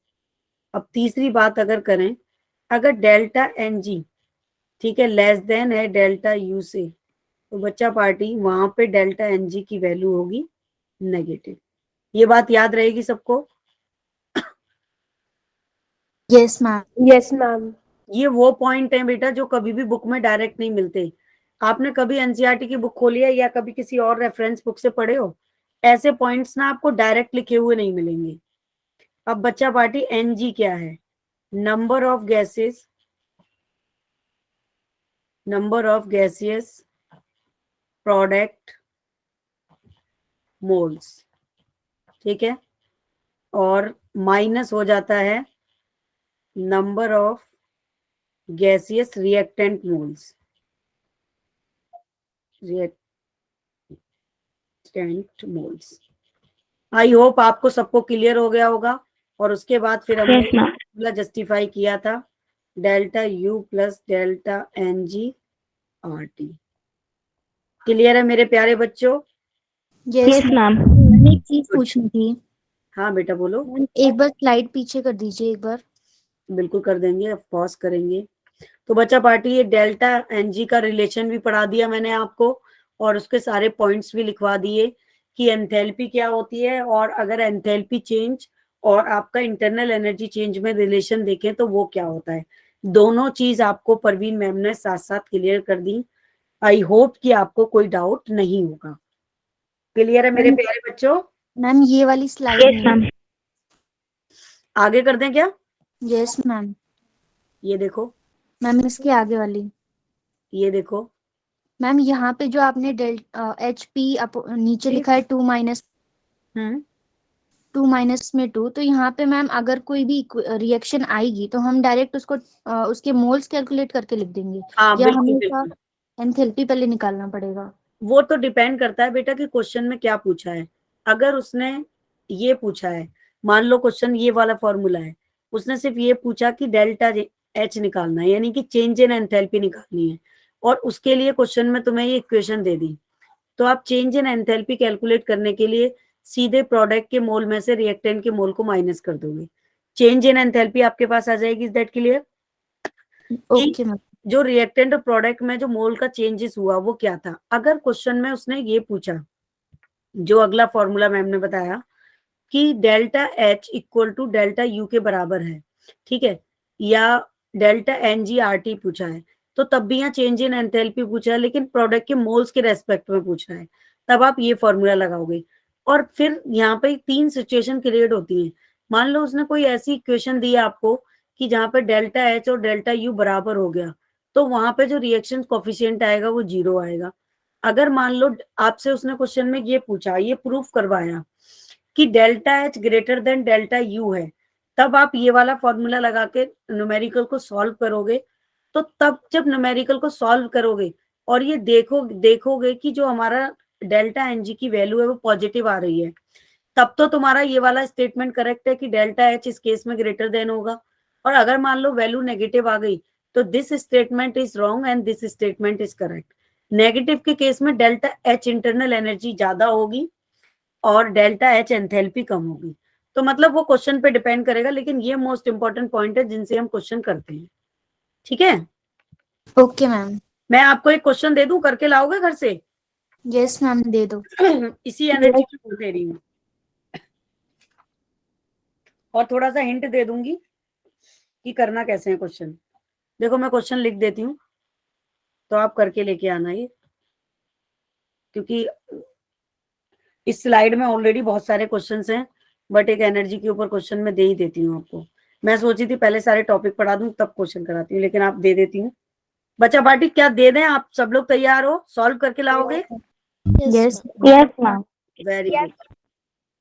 अब तीसरी बात अगर करें, अगर डेल्टा एन जी, ठीक है, लेस देन है डेल्टा यू से, तो बच्चा पार्टी वहां पे डेल्टा एन जी की वैल्यू होगी नेगेटिव। ये बात याद रहेगी सबको? Yes ma'am. Yes ma'am. ये वो पॉइंट है बेटा जो कभी भी बुक में डायरेक्ट नहीं मिलते। आपने कभी एनसीईआरटी की बुक खोली है या कभी किसी और रेफरेंस बुक से पढ़े हो? ऐसे पॉइंट्स ना आपको डायरेक्ट लिखे हुए नहीं मिलेंगे। अब बच्चा पार्टी एनजी क्या है, number of gases, number of gaseous product moles, ठीक है, और माइनस हो जाता है number of gaseous reactant moles, reactant moles. I hope आपको सबको क्लियर हो गया होगा। और उसके बाद फिर हमने जस्टिफाई किया था delta U plus delta N G R T. Clear है मेरे प्यारे बच्चों? Yes ma'am. मैम एक चीज पूछनी थी। हाँ बेटा बोलो। मैम एक बार स्लाइड पीछे कर दीजिए एक बार। बिल्कुल कर देंगे, अब पॉज करेंगे। तो बच्चा पार्टी ये डेल्टा एन जी का रिलेशन भी पढ़ा दिया मैंने आपको, और उसके सारे पॉइंट्स भी लिखवा दिए कि एंथैल्पी क्या होती है, और अगर एंथैल्पी चेंज और आपका इंटरनल एनर्जी चेंज में रिलेशन देखें तो वो क्या होता है। दोनों चीज आपको परवीन मैम ने साथ साथ क्लियर कर दी। आई होप कि आपको कोई डाउट नहीं होगा। क्लियर है मेरे प्यारे बच्चों? मैम ये वाली स्लाइड आगे कर दें क्या? Yes ma'am. ये देखो मैम इसके आगे वाली। ये देखो, मैम यहाँ पे जो आपने HP नीचे लिखा है 2 माइनस हम्म 2 तो यहाँ पे मैम अगर कोई भी रिएक्शन आएगी तो हम डायरेक्ट उसको उसके मोल्स कैलकुलेट करके लिख देंगे, हाँ या बिल्कुल हमें बिल्कुल। एंथैल्पी पहले निकालना पड़ेगा? वो तो डिपेंड करता है बेटा कि क्वेश्चन में क्या पूछा है। अगर उसने ये पूछा है, मान लो क्वेश्चन ये वाला फॉर्मूला है, उसने सिर्फ ये पूछा कि डेल्टा एच निकालना है, यानी कि चेंज इन एंथैल्पी निकालनी है, और उसके लिए क्वेश्चन में तुम्हें ये इक्वेशन दे दी, तो आप चेंज इन एंथैल्पी कैलकुलेट करने के लिए सीधे प्रोडक्ट के मोल में से रिएक्टेंट के मोल को माइनस कर दोगे, चेंज इन एंथैल्पी आपके पास आ जाएगी। Is that clear? Okay ma'am. जो रिएक्टेंट और प्रोडक्ट में जो मोल का चेंजेस हुआ वो क्या था। अगर क्वेश्चन में उसने ये पूछा, जो अगला फॉर्मूला मैम ने बताया कि delta H equal to delta U के बराबर है, ठीक है, या delta N G R T पूछा है, तो तब भी यहाँ चेंज इन एंथैल्पी पूछा है, लेकिन प्रोडक्ट के मोल्स के रेस्पेक्ट में पूछा है, तब आप ये फॉर्मूला लगाओगे। और फिर यहाँ पे 3 सिचुएशन क्रिएट होती हैं। मान लो उसने कोई ऐसी इक्वेशन दी है आपको कि जहाँ पे डेल्टा एच और डेल्टा यू बराबर हो गया, तो वहां पे जो रिएक्शन कोफिशिएंट आएगा वो 0 आएगा। अगर मान लो आपसे उसने क्वेश्चन में ये पूछा, ये प्रूफ करवाया कि delta H greater than delta U है, तब आप ये वाला फॉर्मूला लगा के न्यूमेरिकल को सॉल्व करोगे। तो तब जब न्यूमेरिकल को सॉल्व करोगे और ये देखोगे कि जो हमारा डेल्टा एन जी की वैल्यू है वो पॉजिटिव आ रही है, तब तो तुम्हारा ये वाला स्टेटमेंट करेक्ट है कि डेल्टा एच इस केस में ग्रेटर देन होगा। और अगर मान लो वैल्यू नेगेटिव आ गई, तो this statement is wrong and this statement is correct. Negative के केस में डेल्टा एच इंटरनल एनर्जी ज्यादा होगी और डेल्टा एच एंथैल्पी कम होगी। तो मतलब वो क्वेश्चन पे डिपेंड करेगा, लेकिन ये मोस्ट इंपॉर्टेंट पॉइंट है जिनसे हम क्वेश्चन करते हैं। ठीक है, ओके मैम। मैं आपको एक क्वेश्चन दे दूं, करके लाओगे घर से? यस मैम, दे दो। इसी एनर्जी की बोल दे रही हूँ, और थोड़ा सा हिंट दे दूंगी कि करना कैसे है क्वेश्चन। देखो मैं क्वेश्चन लिख देती हूँ, तो आप करके लेके आना ये, क्योंकि इस स्लाइड में ऑलरेडी बहुत सारे क्वेश्चंस हैं, बट एक एनर्जी के ऊपर क्वेश्चन मैं दे ही देती हूँ आपको। मैं सोची थी पहले सारे टॉपिक पढ़ा दूं तब क्वेश्चन कराती हूँ, लेकिन आप दे देती हूँ। बच्चा पार्टी क्या दे दें? आप सब लोग तैयार हो? सॉल्व करके लाओगे? Yes. Yes ma'am. Very good,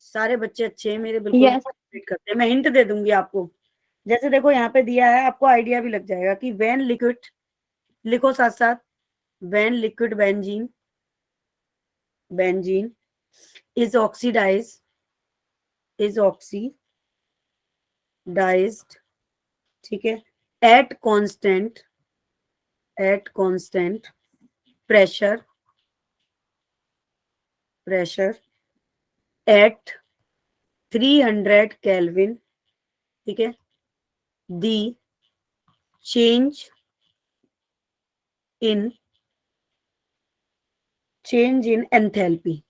सारे बच्चे अच्छे हैं मेरे, बिल्कुल यस। complete करते हैं। मैं हिंट दे दूंगी आपको, जैसे देखो यहाँ पे दिया है, आपको आइडिया भी लग जाएगा कि व्हेन लिक्विड, लिखो साथ साथ, when liquid benzene is oxidized, ठीक है, at constant pressure at 300 Kelvin, ठीक है, the change in enthalpy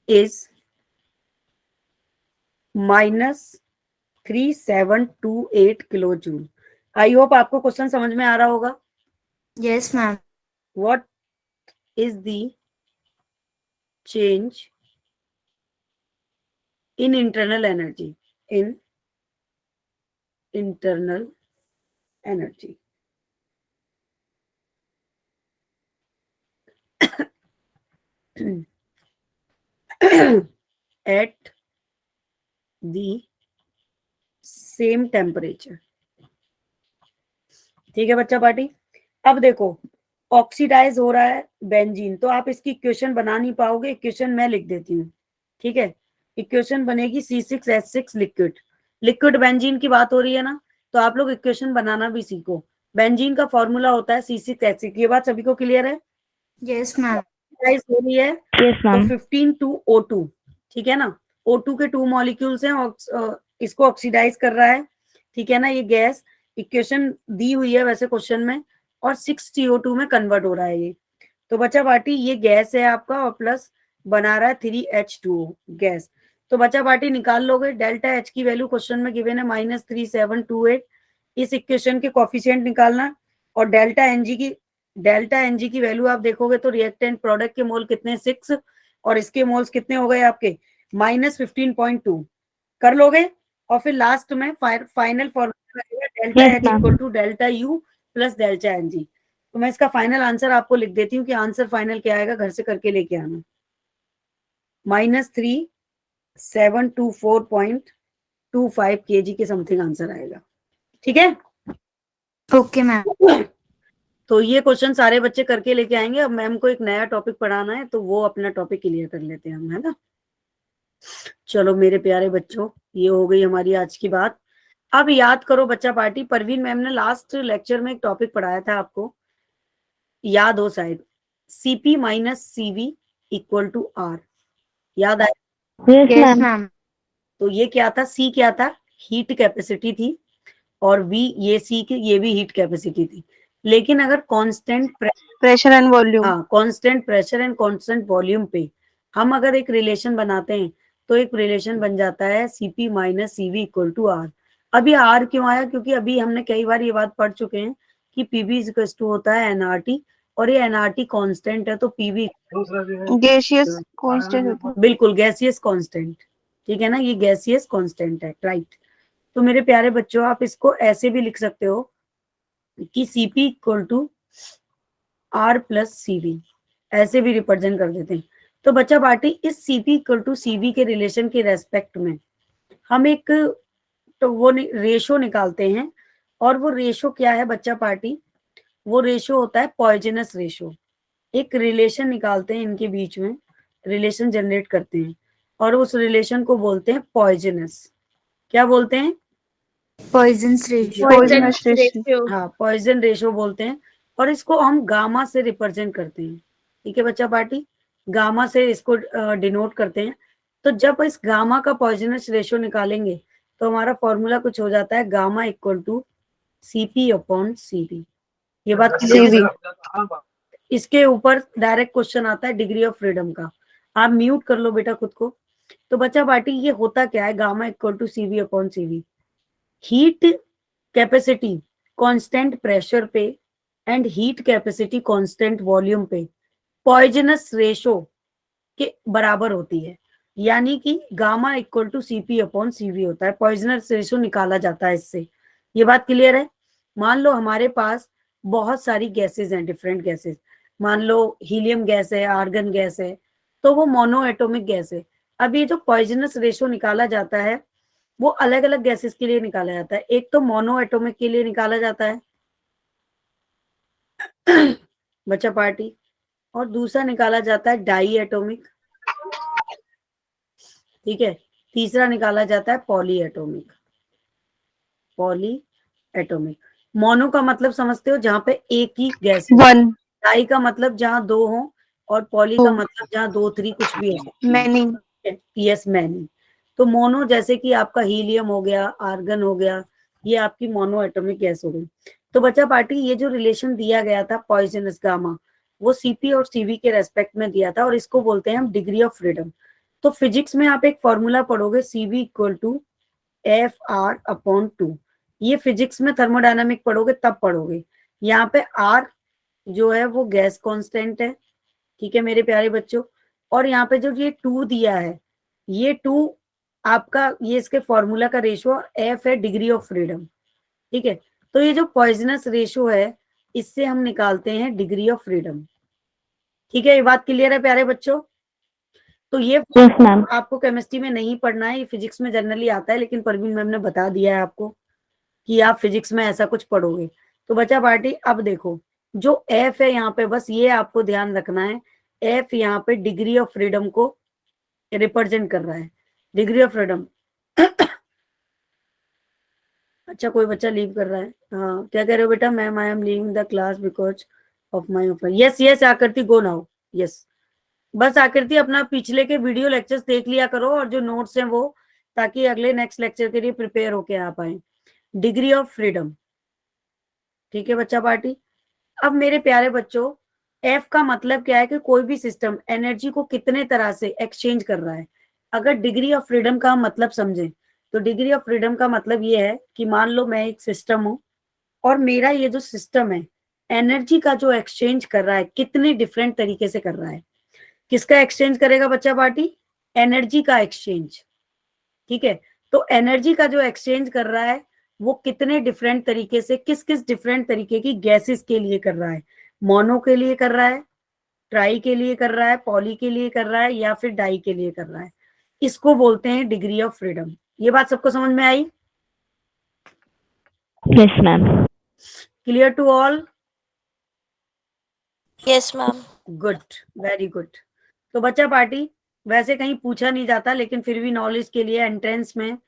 is -3728 kilo joule. I hope आपको क्वेश्चन समझ में आ रहा होगा। Yes ma'am. What is the change in internal energy? In internal energy. At the same temperature. ठीक है बच्चा पार्टी। अब देखो ऑक्सीडाइज हो रहा है बेंजीन, तो आप इसकी इक्वेशन बना नहीं पाओगे, इक्वेशन मैं लिख देती हूँ। ठीक है, इक्वेशन बनेगी C6H6 लिक्विड बेंजीन की बात हो रही है ना, तो आप लोग इक्वेशन बनाना भी सीखो। बेंजीन का फॉर्मूला होता है C6H6, ये बात सभी को क्लियर है? Yes ma'am. ऑक्सीडाइज हो रही है यस तो मैम। 15 ठीक है ना, O2 के 2 मॉलिक्यूल्स हैं, इसको ऑक्सीडाइज कर रहा है, ठीक है ना, ये गैस इक्वेशन दी हुई है वैसे क्वेश्चन में, और 6 CO2 में कन्वर्ट हो रहा है ये। तो बच्चा पार्टी ये गैस है आपका, और प्लस बना रहा है 3H2O गैस। तो बच्चा पार्टी निकाल लोगे, डेल्टा एच की वैल्यू क्वेश्चन में गिवन है -3728, इस इक्वेशन के कोफिशिएंट निकालना, और डेल्टा एनजी की वैल्यू आप देखोगे तो रिएक्टेंट प्रोडक्ट के मोल कितने 6, और इसके मोल्स कितने हो गए आपके -15.2। कर लोगे? और फिर लास्ट में फाइनल फॉर्मूला रहेगा delta Yes, H ma'am. Equal to delta U plus delta N G. तो मैं इसका फाइनल आंसर आपको लिख देती हूँ कि आंसर फाइनल क्या आएगा, घर से करके लेके आना। -3724.25 kg के समथिंग आंसर आएगा। ठीक है, ओके मैम। तो ये क्वेश्चन सारे बच्चे करके लेके आएंगे। अब मैम को एक नया टॉपिक पढ़ाना है तो वो अपना टॉपिक क्लियर कर लेते हैं हम, है ना। चलो मेरे प्यारे बच्चों, ये हो गई हमारी आज की बात। अब याद करो बच्चा पार्टी, परवीन मैम ने लास्ट लेक्चर में एक टॉपिक पढ़ाया था आपको, याद हो शायद, CP minus CV equal to R, याद आया? Yes, yes ma'am. मैम। तो ये क्या था, सी क्या था, हीट कैपेसिटी थी, और वी ये सी की ये भी हीट कैपेसिटी थी। लेकिन अगर कांस्टेंट प्रेशर एंड वॉल्यूम। हाँ, constant pressure and constant volume पे हम अगर एक रिलेशन बनाते हैं तो एक रिलेशन बन जाता है CP minus CV equal to R. अभी आर क्यों आया, क्योंकि अभी हमने कई बार ये बात पढ़ चुके हैं कि पीबी इक्वल टू होता है एनआरटी, और ये एनआरटी कांस्टेंट है, तो पीबी गैसियस कांस्टेंट होता है। बिल्कुल गैसियस कांस्टेंट, ठीक है ना, ये गैसियस कांस्टेंट है, राइट। तो मेरे प्यारे बच्चों, आप इसको ऐसे भी लिख सकते हो कि CP equal to R plus CV, ऐसे भी रिप्रेजेंट कर देते हैं। तो बच्चा पार्टी, इस सीपी इक्वल टू सीवी के रिलेशन के रेस्पेक्ट में हम एक तो वो रेशो निकालते हैं, और वो रेशो क्या है बच्चा पार्टी, वो रेशो होता है पॉइजनस रेशो। एक रिलेशन निकालते हैं इनके बीच में, रिलेशन जनरेट करते हैं, और उस रिलेशन को बोलते हैं पॉइजनस। क्या बोलते हैं? Poisons ratio. Poisonous ratio। Ratio. हाँ, पॉइजन रेशो बोलते हैं, और इसको हम गामा से रिप्रेजेंट करते हैं। ठीक है बच्चा पार्टी, गामा से इसको डिनोट करते हैं। तो जब इस गामा का पॉइजनस रेशो निकालेंगे तो हमारा फॉर्मूला कुछ हो जाता है, gamma equal to CP upon CV. ये बात clear है? इसके ऊपर डायरेक्ट क्वेश्चन आता है डिग्री ऑफ फ्रीडम का, आप म्यूट कर लो बेटा खुद को। तो बच्चा पार्टी, ये होता क्या है, gamma equal to CV upon CV, heat capacity constant pressure पे and heat capacity constant volume पे पॉइजनस रेशो के बराबर होती है। यानी कि gamma equal to CP upon CV होता है, पॉइजनस रेशो निकाला जाता है इससे। ये बात क्लियर है? मान लो हमारे पास बहुत सारी गैसेस हैं, डिफरेंट गैसेस, मान लो हीलियम गैस है, आर्गन गैस है, तो वो मोनो एटॉमिक गैस है। अब ये जो पॉइजनस रेशो निकाला जाता है वो अलग अलग गैसेस के लिए निकाला जाता है। एक तो मोनो एटॉमिक के लिए निकाला जाता है बच्चा पार्टी, और दूसरा निकाला जाता है डाई एटॉमिक, ठीक है, तीसरा निकाला जाता है poly atomic. Poly atomic, mono का मतलब समझते हो, जहां पे एक ही गैस है, वन डाई का मतलब जहां दो हो, और पॉली का मतलब जहां दो थ्री कुछ भी हो, मैनी। Yes many. तो मोनो जैसे कि आपका हीलियम हो गया, आर्गन हो गया, ये आपकी मोनो एटॉमिक गैस हो गई। तो बच्चा पार्टी, ये जो रिलेशन दिया गया था पॉइजनस गामा, वो सीपी और सीवी के रेस्पेक्ट में दिया था, और इसको बोलते हैं हम डिग्री ऑफ फ्रीडम। तो फिजिक्स में आप एक फॉर्मूला पढ़ोगे, CV equal to F R upon two. ये फिजिक्स में थर्मोडायनामिक पढ़ोगे तब पढ़ोगे। यहाँ पे आर जो है वो गैस कांस्टेंट है, ठीक है मेरे प्यारे बच्चों, और यहाँ पे जो ये टू दिया है, ये टू आपका, ये इसके फॉर्मूला का रेशो, एफ है डिग्री ऑफ फ्रीडम, ठीक है। तो ये जो पॉइजनस रेशो है, इससे हम निकालते हैं डिग्री ऑफ फ्रीडम। ठीक है, ये बात क्लियर है प्यारे बच्चों? तो ये Yes, ma'am. आपको केमिस्ट्री में नहीं पढ़ना है, ये फिजिक्स में जनरली आता है, लेकिन परवीन मैम ने बता दिया है आपको कि आप फिजिक्स में ऐसा कुछ पढ़ोगे। तो बच्चा पार्टी, अब देखो, जो एफ है यहाँ पे, बस ये आपको ध्यान रखना है, एफ यहाँ पे डिग्री ऑफ फ्रीडम को रिप्रेजेंट कर रहा है, डिग्री ऑफ फ्रीडम। अच्छा, कोई बच्चा लीव कर रहा है, हाँ, क्या कह रहे हो बेटा? Ma'am I am leaving the class because of my offer. Yes yes आकृति, गो नाउ, यस। बस आकृति, अपना पिछले के वीडियो लेक्चर्स देख लिया करो, और जो नोट्स हैं वो, ताकि अगले नेक्स्ट लेक्चर के लिए प्रिपेयर होके आ पाए। डिग्री ऑफ फ्रीडम, ठीक है बच्चा पार्टी। अब मेरे प्यारे बच्चों, एफ का मतलब क्या है कि कोई भी सिस्टम एनर्जी को कितने तरह से एक्सचेंज कर रहा है। अगर डिग्री ऑफ फ्रीडम का मतलब समझें, तो डिग्री ऑफ फ्रीडम का मतलब ये है कि मान लो मैं एक सिस्टम हूं, और मेरा ये जो सिस्टम है, एनर्जी का जो एक्सचेंज कर रहा है, कितने डिफरेंट तरीके से कर रहा है। किसका एक्सचेंज करेगा बच्चा पार्टी? एनर्जी का एक्सचेंज, ठीक है। तो एनर्जी का जो एक्सचेंज कर रहा है वो कितने डिफरेंट तरीके से, किस किस डिफरेंट तरीके की गैसेस के लिए कर रहा है, मोनो के लिए कर रहा है, ट्राई के लिए कर रहा है, पॉली के लिए कर रहा है, या फिर डाई के लिए कर रहा है, इसको बोलते हैं डिग्री ऑफ फ्रीडम। ये बात सबको समझ में आई? Yes ma'am. Clear to all? Yes ma'am. Good, very good. तो बच्चा पार्टी वैसे कहीं पूछा नहीं जाता, लेकिन फिर भी नॉलेज के लिए एंट्रेंस में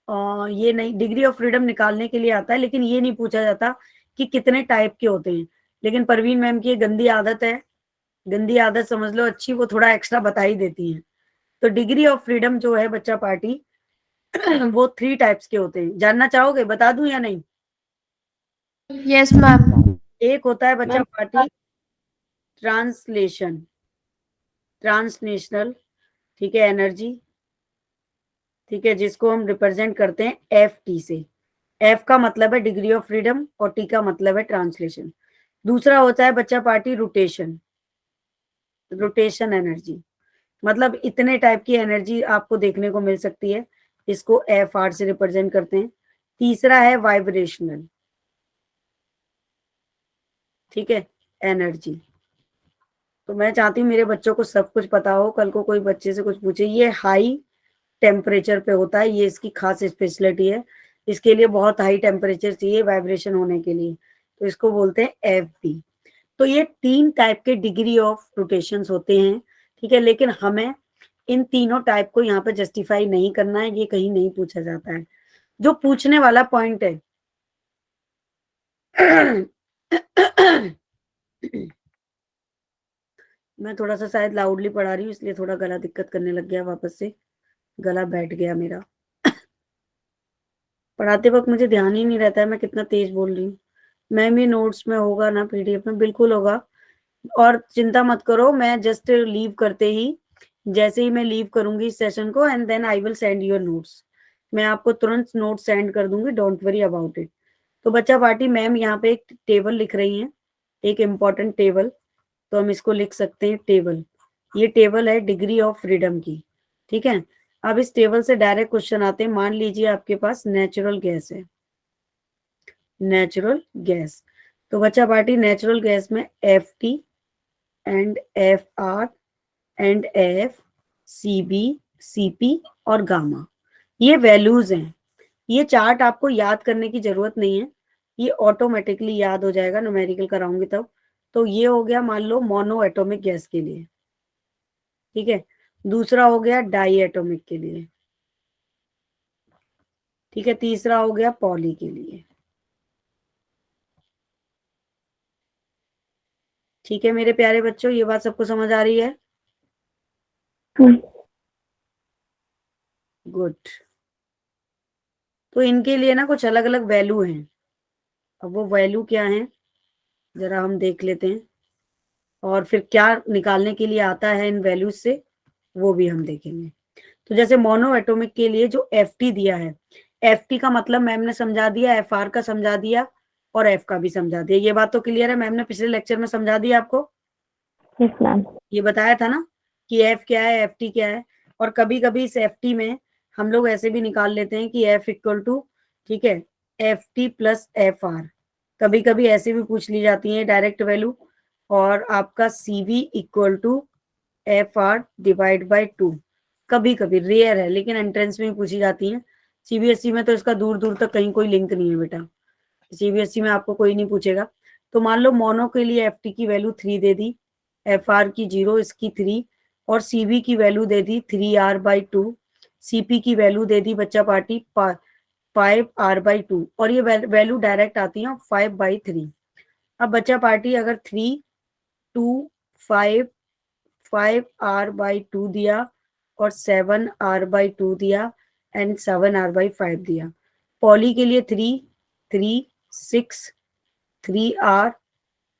ये नहीं, डिग्री ऑफ फ्रीडम निकालने के लिए आता है, लेकिन ये नहीं पूछा जाता कि कितने टाइप के होते हैं। लेकिन परवीन मैम की ये गंदी आदत है, गंदी आदत समझ लो अच्छी, वो थोड़ा एक्स्ट्रा बता ही देती हैं। तो डिग्री ऑफ फ्रीडम जो है बच्चा पार्टी वो 3 टाइप्स के होते हैं। जानना चाहोगे, बता दूं या नहीं? Yes ma'am. एक होता है बच्चा पार्टी ट्रांसलेशन, ट्रांसनेशनल, ठीक है, एनर्जी, ठीक है, जिसको हम रिप्रेजेंट करते हैं एफ टी से। एफ का मतलब है डिग्री ऑफ फ्रीडम और टी का मतलब है ट्रांसलेशन। दूसरा होता है बच्चा पार्टी रोटेशन, रोटेशन एनर्जी, मतलब इतने टाइप की एनर्जी आपको देखने को मिल सकती है, इसको एफ आर से रिप्रेजेंट करते हैं। तीसरा है वाइब्रेशनल, ठीक है, एनर्जी। तो मैं चाहती हूँ मेरे बच्चों को सब कुछ पता हो, कल को कोई बच्चे से कुछ पूछे। ये हाई टेम्परेचर पे होता है, ये इसकी खास स्पेशलिटी है, इसके लिए बहुत हाई टेम्परेचर चाहिए वाइब्रेशन होने के लिए, तो इसको बोलते हैं एफ पी। तो ये 3 टाइप के डिग्री ऑफ रोटेशंस होते हैं, ठीक है, लेकिन हमें इन तीनों टाइप को यहाँ पे जस्टिफाई नहीं करना है, ये कहीं नहीं पूछा जाता है। जो पूछने वाला पॉइंट है मैं थोड़ा सा शायद लाउडली पढ़ा रही हूँ, इसलिए थोड़ा गला दिक्कत करने लग गया, वापस से गला बैठ गया मेरा। पढ़ाते वक्त मुझे ध्यान ही नहीं रहता है मैं कितना तेज बोल रही हूँ। मैम ये नोट्स में होगा ना, पीडीएफ में बिल्कुल होगा, और चिंता मत करो, मैं जस्ट लीव करते ही, जैसे ही मैं लीव करूंगी इस सेशन को, and then I will send your notes, मैं आपको तुरंत नोट सेंड कर दूंगी, डोंट वरी अबाउट इट। तो बच्चा पार्टी मैम यहाँ पे एक टेबल लिख रही है, एक इम्पॉर्टेंट टेबल, तो हम इसको लिख सकते हैं टेबल। ये टेबल है डिग्री ऑफ फ्रीडम की, ठीक है। अब इस टेबल से डायरेक्ट क्वेश्चन आते हैं। मान लीजिए आपके पास नेचुरल गैस है, नेचुरल गैस, तो बच्चा पार्टी नेचुरल गैस में F T and F R and F C B C P और गामा, ये वैल्यूज हैं। ये चार्ट आपको याद करने की जरूरत नहीं है, ये ऑटोमेटिकली याद हो जाएगा, न्यूमेरिकल कराऊंगी तब। तो ये हो गया मान लो मोनो एटॉमिक गैस के लिए, ठीक है। दूसरा हो गया डाई एटॉमिक के लिए, ठीक है। तीसरा हो गया पॉली के लिए, ठीक है मेरे प्यारे बच्चों, ये बात सबको समझ आ रही है? गुड। तो इनके लिए ना कुछ अलग अलग वैल्यू हैं, अब वो वैल्यू क्या है जरा हम देख लेते हैं, और फिर क्या निकालने के लिए आता है इन वैल्यूज से वो भी हम देखेंगे। तो जैसे मोनो एटॉमिक के लिए जो एफ टी दिया है, एफ टी का मतलब मैम ने समझा दिया, एफ आर का समझा दिया, और एफ का भी समझा दिया। ये बात तो क्लियर है, मैम ने पिछले लेक्चर में समझा दिया आपको, यस मैम। ये बताया था ना कि एफ क्या है, एफ टी क्या है। और कभी कभी इस एफ टी में हम लोग ऐसे भी निकाल लेते हैं कि एफ इक्वल टू, ठीक है, F T plus F R, कभी कभी ऐसे भी पूछ ली जाती है डायरेक्ट वैल्यू। और आपका C V equal to F R divide by 2, कभी कभी, रेयर है लेकिन एंट्रेंस में पूछी जाती है। सीबीएसई में तो इसका दूर दूर तक कहीं कोई लिंक नहीं है बेटा, सीबीएसई में आपको कोई नहीं पूछेगा। तो मान लो मोनो के लिए एफ टी की वैल्यू 3 दे दी, एफ आर की 0, इसकी 3, और सीबी की वैल्यू दे दी 3r/2, सीपी की वैल्यू दे दी बच्चा पार्टी 5r/2, और ये वैल्यू डायरेक्ट आती है 5/3। अब बच्चा पार्टी अगर 3, 2, 5, 5r/2 दिया और 7r/2 दिया एंड 7r/5 दिया, पॉली के लिए 3, 3, 6, 3r,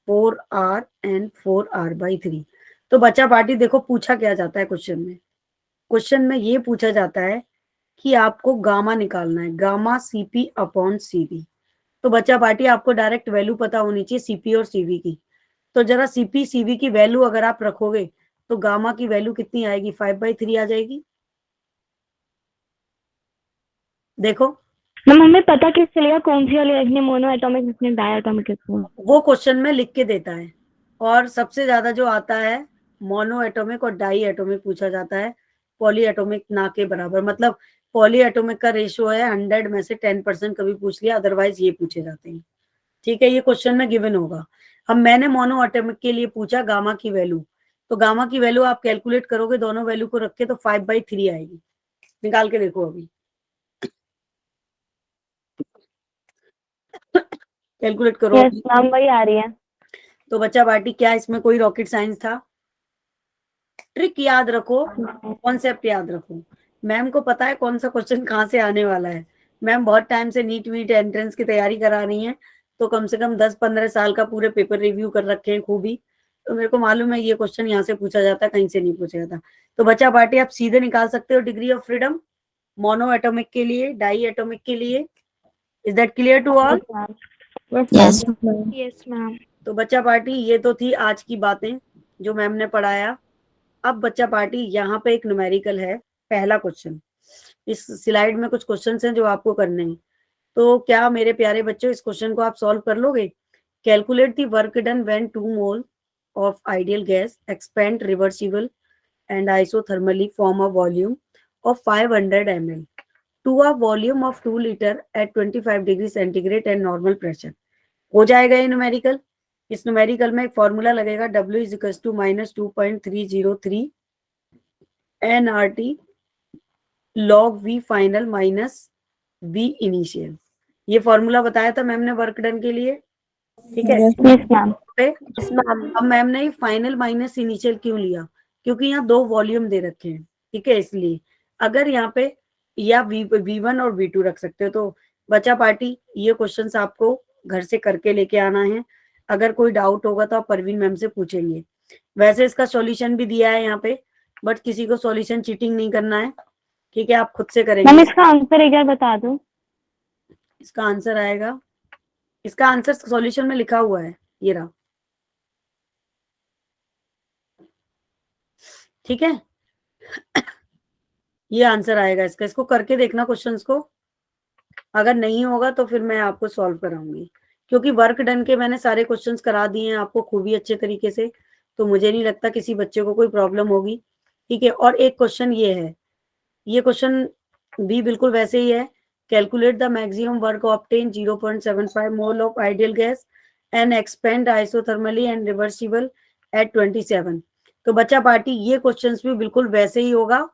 4r एंड 4r/3। तो बच्चा पार्टी देखो पूछा क्या जाता है क्वेश्चन में, क्वेश्चन में ये पूछा जाता है कि आपको गामा निकालना है, गामा सीपी अपॉन सीबी। तो बच्चा पार्टी आपको डायरेक्ट वैल्यू पता होनी चाहिए सीपी और सीबी की। तो जरा सीपी सीबी की वैल्यू अगर आप रखोगे तो गामा की वैल्यू कितनी आएगी, 5/3 आ जाएगी। देखो मैम हमें पता किस चलेगा कौन सी वाली इसने मोनो एटॉमिक इसने डाई एटॉमिक इसने? वो क्वेश्चन में लिख के देता है, और सबसे ज्यादा जो आता है मोनो एटॉमिक और डाई एटॉमिक पूछा जाता है, पॉली एटॉमिक ना के बराबर। मतलब पॉली एटॉमिक का रेशियो है 100 में से 10% कभी पूछ लिया, अदरवाइज ये पूछे जाते हैं। ठीक है, ये क्वेश्चन में गिवन होगा। अब मैंने मोनो एटॉमिक के लिए पूछा गामा की वैल्यू, तो गामा की वैल्यू आप कैलकुलेट करोगे दोनों वैल्यू को रख के तो 5/3 आएगी। निकाल के देखो अभी, कैलकुलेट करो। यस मैम वही आ रही है। तो बच्चा पार्टी क्या इसमें कोई रॉकेट साइंस था? ट्रिक याद रखो, कॉन्सेप्ट याद रखो। मैम को पता है कौन सा क्वेश्चन कहाँ से आने वाला है। मैम बहुत टाइम से नीट वीट एंट्रेंस की तैयारी करा रही हैं, तो कम से कम 10-15 साल का पूरे पेपर रिव्यू कर रखे हैं खूबी। तो मेरे को मालूम है ये क्वेश्चन यहाँ से पूछा जाता है, कहीं से नहीं पूछा जाता। तो बच्चा पार्टी आप सीधे निकाल सकते हो degree of freedom mono atomic के लिए, डाई एटॉमिक के लिए। Is that clear to all? Yes yes ma'am. तो बच्चा पार्टी ये तो थी आज की बातें जो मैम ने पढ़ाया। अब बच्चा पार्टी यहाँ पे एक न्यूमेरिकल है, पहला क्वेश्चन। इस स्लाइड में कुछ क्वेश्चंस हैं जो आपको करने हैं। तो क्या मेरे प्यारे बच्चों इस क्वेश्चन को आप सॉल्व कर लोगे? Calculate the work done when 2 mole of ideal gas expand reversible and isothermally form a volume of 500 ml to a volume of 2 litre at 25 degree centigrade and normal pressure. हो जाएगा ये न्यूमेरिकल। इस न्यूमेरिकल में एक फॉर्मूला लगेगा, W is equal to -2.303 NRT log V final minus V initial. ये फॉर्मूला बताया था मैम ने वर्क डन के लिए। ठीक है, यस मैम। अब मैम ने फाइनल माइनस इनिशियल क्यों लिया? क्योंकि यहाँ 2 वॉल्यूम दे रखे हैं। ठीक है, इसलिए अगर यहाँ पे या V1 और V2 रख सकते हो। तो बच्चा पार्टी ये क्वेश्चंस आपको घर से करके लेके आना है। अगर कोई डाउट होगा तो आप परवीन मैम से पूछेंगे। वैसे इसका सॉल्यूशन भी दिया है यहाँ पे, बट किसी को सॉल्यूशन चीटिंग नहीं करना है। ठीक है, आप खुद से मैम करेंगे। इसका आंसर एक बार बता दो। इसका आंसर आएगा, इसका आंसर सॉल्यूशन में लिखा हुआ है, ये रहा। ठीक है, ये आंसर आएगा इसका। इसको करके देखना क्वेश्चंस को, अगर नहीं होगा तो फिर मैं आपको सॉल्व कराऊंगी। क्योंकि वर्क डन के मैंने सारे क्वेश्चंस करा दिए हैं आपको खूबी अच्छे तरीके से, तो मुझे नहीं लगता किसी बच्चे को कोई प्रॉब्लम होगी। ठीक है, और एक क्वेश्चन ये है, ये क्वेश्चन भी बिल्कुल वैसे ही है। Calculate the maximum work obtain 0.75 mole of ideal gas and expand isothermally and reversible at 27। तो बच्चा पार्टी ये क्वेश्चंस भी बिल्कुल वैसे ही होगा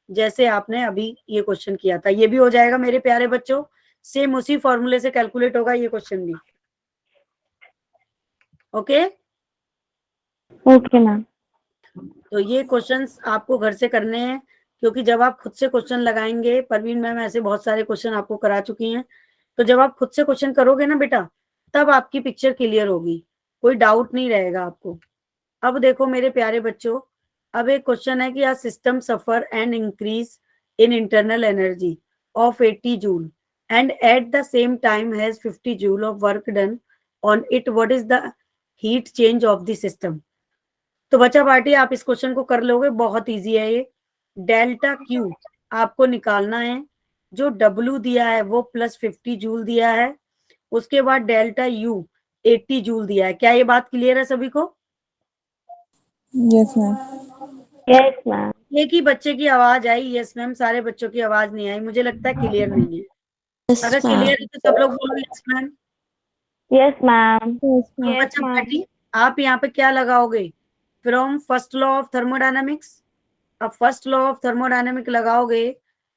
जैसे आपने अभी ये क्वेश्चन किया था। ये भी हो जाएगा मेरे प्यारे बच्चों, सेम उसी फॉर्मूले से कैलकुलेट होगा ये क्वेश्चन भी। Okay okay ma'am. तो ये क्वेश्चंस आपको घर से करने हैं, क्योंकि जब आप खुद से क्वेश्चन लगाएंगे, परवीन मैम ऐसे बहुत सारे क्वेश्चन आपको करा चुकी हैं, तो जब आप खुद से क्वेश्चन करोगे ना बेटा, तब आपकी पिक्चर क्लियर होगी, कोई डाउट नहीं रहेगा आपको। अब देखो मेरे प्यारे बच्चों, अब एक क्वेश्चन है कि a system suffer and increase in internal energy of 80 joule and at the same time has 50 joule of work done on it, what is the heat change of the system. तो बच्चा पार्टी आप इस क्वेश्चन को कर लोगे, बहुत इजी है ये। डेल्टा क्यू आपको निकालना है, जो डब्ल्यू दिया है वो +50 जूल दिया है, उसके बाद डेल्टा यू 80 जूल दिया है। क्या ये बात क्लियर है सभी को? Yes ma'am. Yes ma'am. एक ही बच्चे की आवाज आई यस मैम, सारे बच्चों की आवाज नहीं आई, मुझे लगता है क्लियर नहीं है। अगर क्लियर है तो सब लोग बोलो यस मैम। Yes ma'am. बच्चा पार्टी आप यहाँ पे क्या लगाओगे? From first law of thermodynamics. अब फर्स्ट लॉ ऑफ थर्मोडायनेमिक लगाओगे,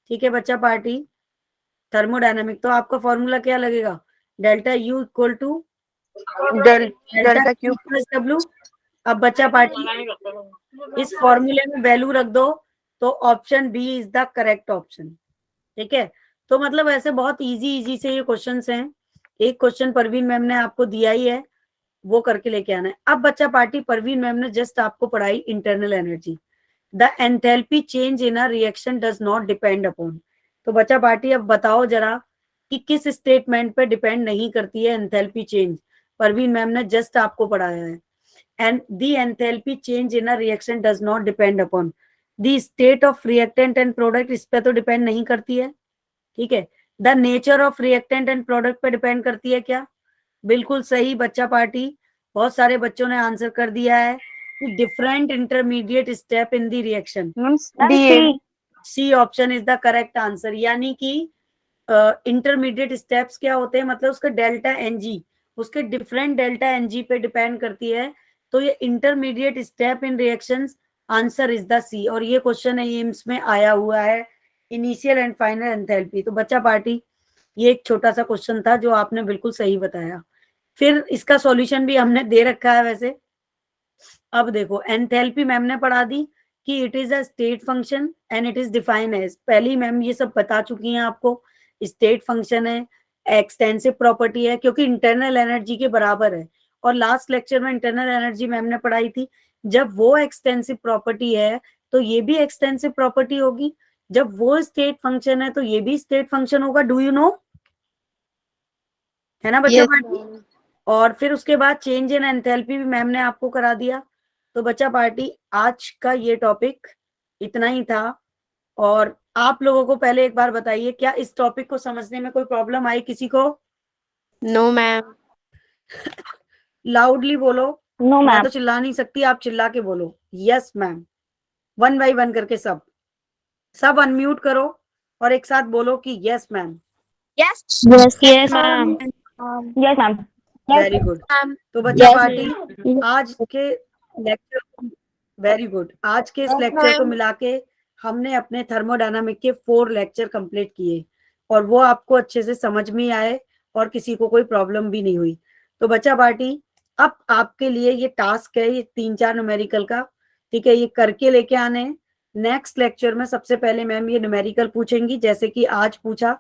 ठीक है बच्चा पार्टी, थर्मोडायनेमिक, तो आपका फॉर्मूला क्या लगेगा? Delta U equal to delta Q plus W. अब बच्चा पार्टी इस फॉर्मूले में वैल्यू रख दो, तो option B is the correct option. ठीक है, तो मतलब ऐसे बहुत इजी से ये क्वेश्चंस हैं। एक क्वेश्चन परवीन मैम ने आपको दिया ही है, वो करके लेके आना है। अब बच्चा पार्टी परवीन मैम ने जस्ट आपको पढ़ाई internal energy, the enthalpy change in a reaction does not depend upon. तो बच्चा पार्टी अब बताओ जरा कि किस स्टेटमेंट पे डिपेंड नहीं करती है एंथैल्पी चेंज। परवीन मैम ने जस्ट आपको पढ़ाया है, and the enthalpy change in a reaction does not depend upon the state of reactant and product। इस पे तो डिपेंड नहीं करती है। ठीक है, the nature of reactant and product पे डिपेंड करती है क्या? बिल्कुल सही बच्चा पार्टी, बहुत सारे बच्चों ने आंसर कर दिया है कि different intermediate step in the reaction. Ma'am D C option is the correct answer, यानी कि इंटरमीडिएट स्टेप्स क्या होते हैं, मतलब उसका डेल्टा एनजी, उसके डिफरेंट डेल्टा एनजी पे डिपेंड करती है। तो ये intermediate step in reactions, answer is the C. और ये क्वेश्चन एम्स में आया हुआ है, इनिशियल एंड फाइनल एंथैल्पी। तो बच्चा पार्टी, ये एक छोटा सा क्वेश्चन था जो आपने बिल्कुल सही बताया। फिर इसका सॉल्यूशन भी हमने दे रखा है वैसे। अब देखो, एंथैल्पी मैम ने पढ़ा दी कि it is a state function and it is defined as, पहली मैम ये सब बता चुकी हैं आपको। स्टेट फंक्शन है, एक्सटेंसिव प्रॉपर्टी है क्योंकि इंटरनल एनर्जी के बराबर है। और लास्ट लेक्चर में इंटरनल एनर्जी मैम ने पढ़ाई थी, जब वो एक्सटेंसिव प्रॉपर्टी है तो ये भी एक्सटेंसिव प्रॉपर्टी होगी, जब वो स्टेट फंक्शन है तो ये भी स्टेट फंक्शन होगा। Do you know? है ना बच्चा Yes, पार्टी? और फिर उसके बाद चेंज इन एंथैल्पी भी मैम ने आपको करा दिया। तो बच्चा पार्टी, आज का ये टॉपिक इतना ही था। और आप लोगों को पहले एक बार बताइए, क्या इस टॉपिक को समझने में कोई प्रॉब्लम आई किसी को? no ma'am. लाउडली बोलो। नो मैं मैम। तो चिल्ला नहीं सकती, आप चिल्ला के बोलो yes ma'am. One by one करके सब अनम्यूट करो और एक साथ बोलो कि yes ma'am. Yes, yes yes ma'am. Ma'am. Yes ma'am. Very good. Ma'am. तो बच्चा Yes, पार्टी, आज के लेक्चर, वेरी गुड, आज के इस Yes, लेक्चर को ma'am. मिला के हमने अपने थर्मोडायनामिक के 4 लेक्चर कंप्लीट किए और वो आपको अच्छे से समझ में आए और किसी को कोई प्रॉब्लम भी नहीं हुई। तो बच्चा पार्टी, अब आपके लिए ये टास्क है, ये 3-4 न्यूमेरिकल का, ठीक है, ये करके लेके आने हैं। नेक्स्ट लेक्चर में सबसे पहले मैम ये न्यूमेरिकल पूछेंगी जैसे कि आज पूछा,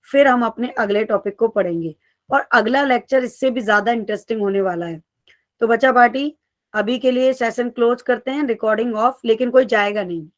फिर हम अपने अगले टॉपिक को पढ़ेंगे और अगला लेक्चर इससे भी ज्यादा इंटरेस्टिंग होने वाला है। तो बच्चा पार्टी, अभी के लिए सेशन क्लोज करते हैं, रिकॉर्डिंग ऑफ, लेकिन कोई जाएगा नहीं।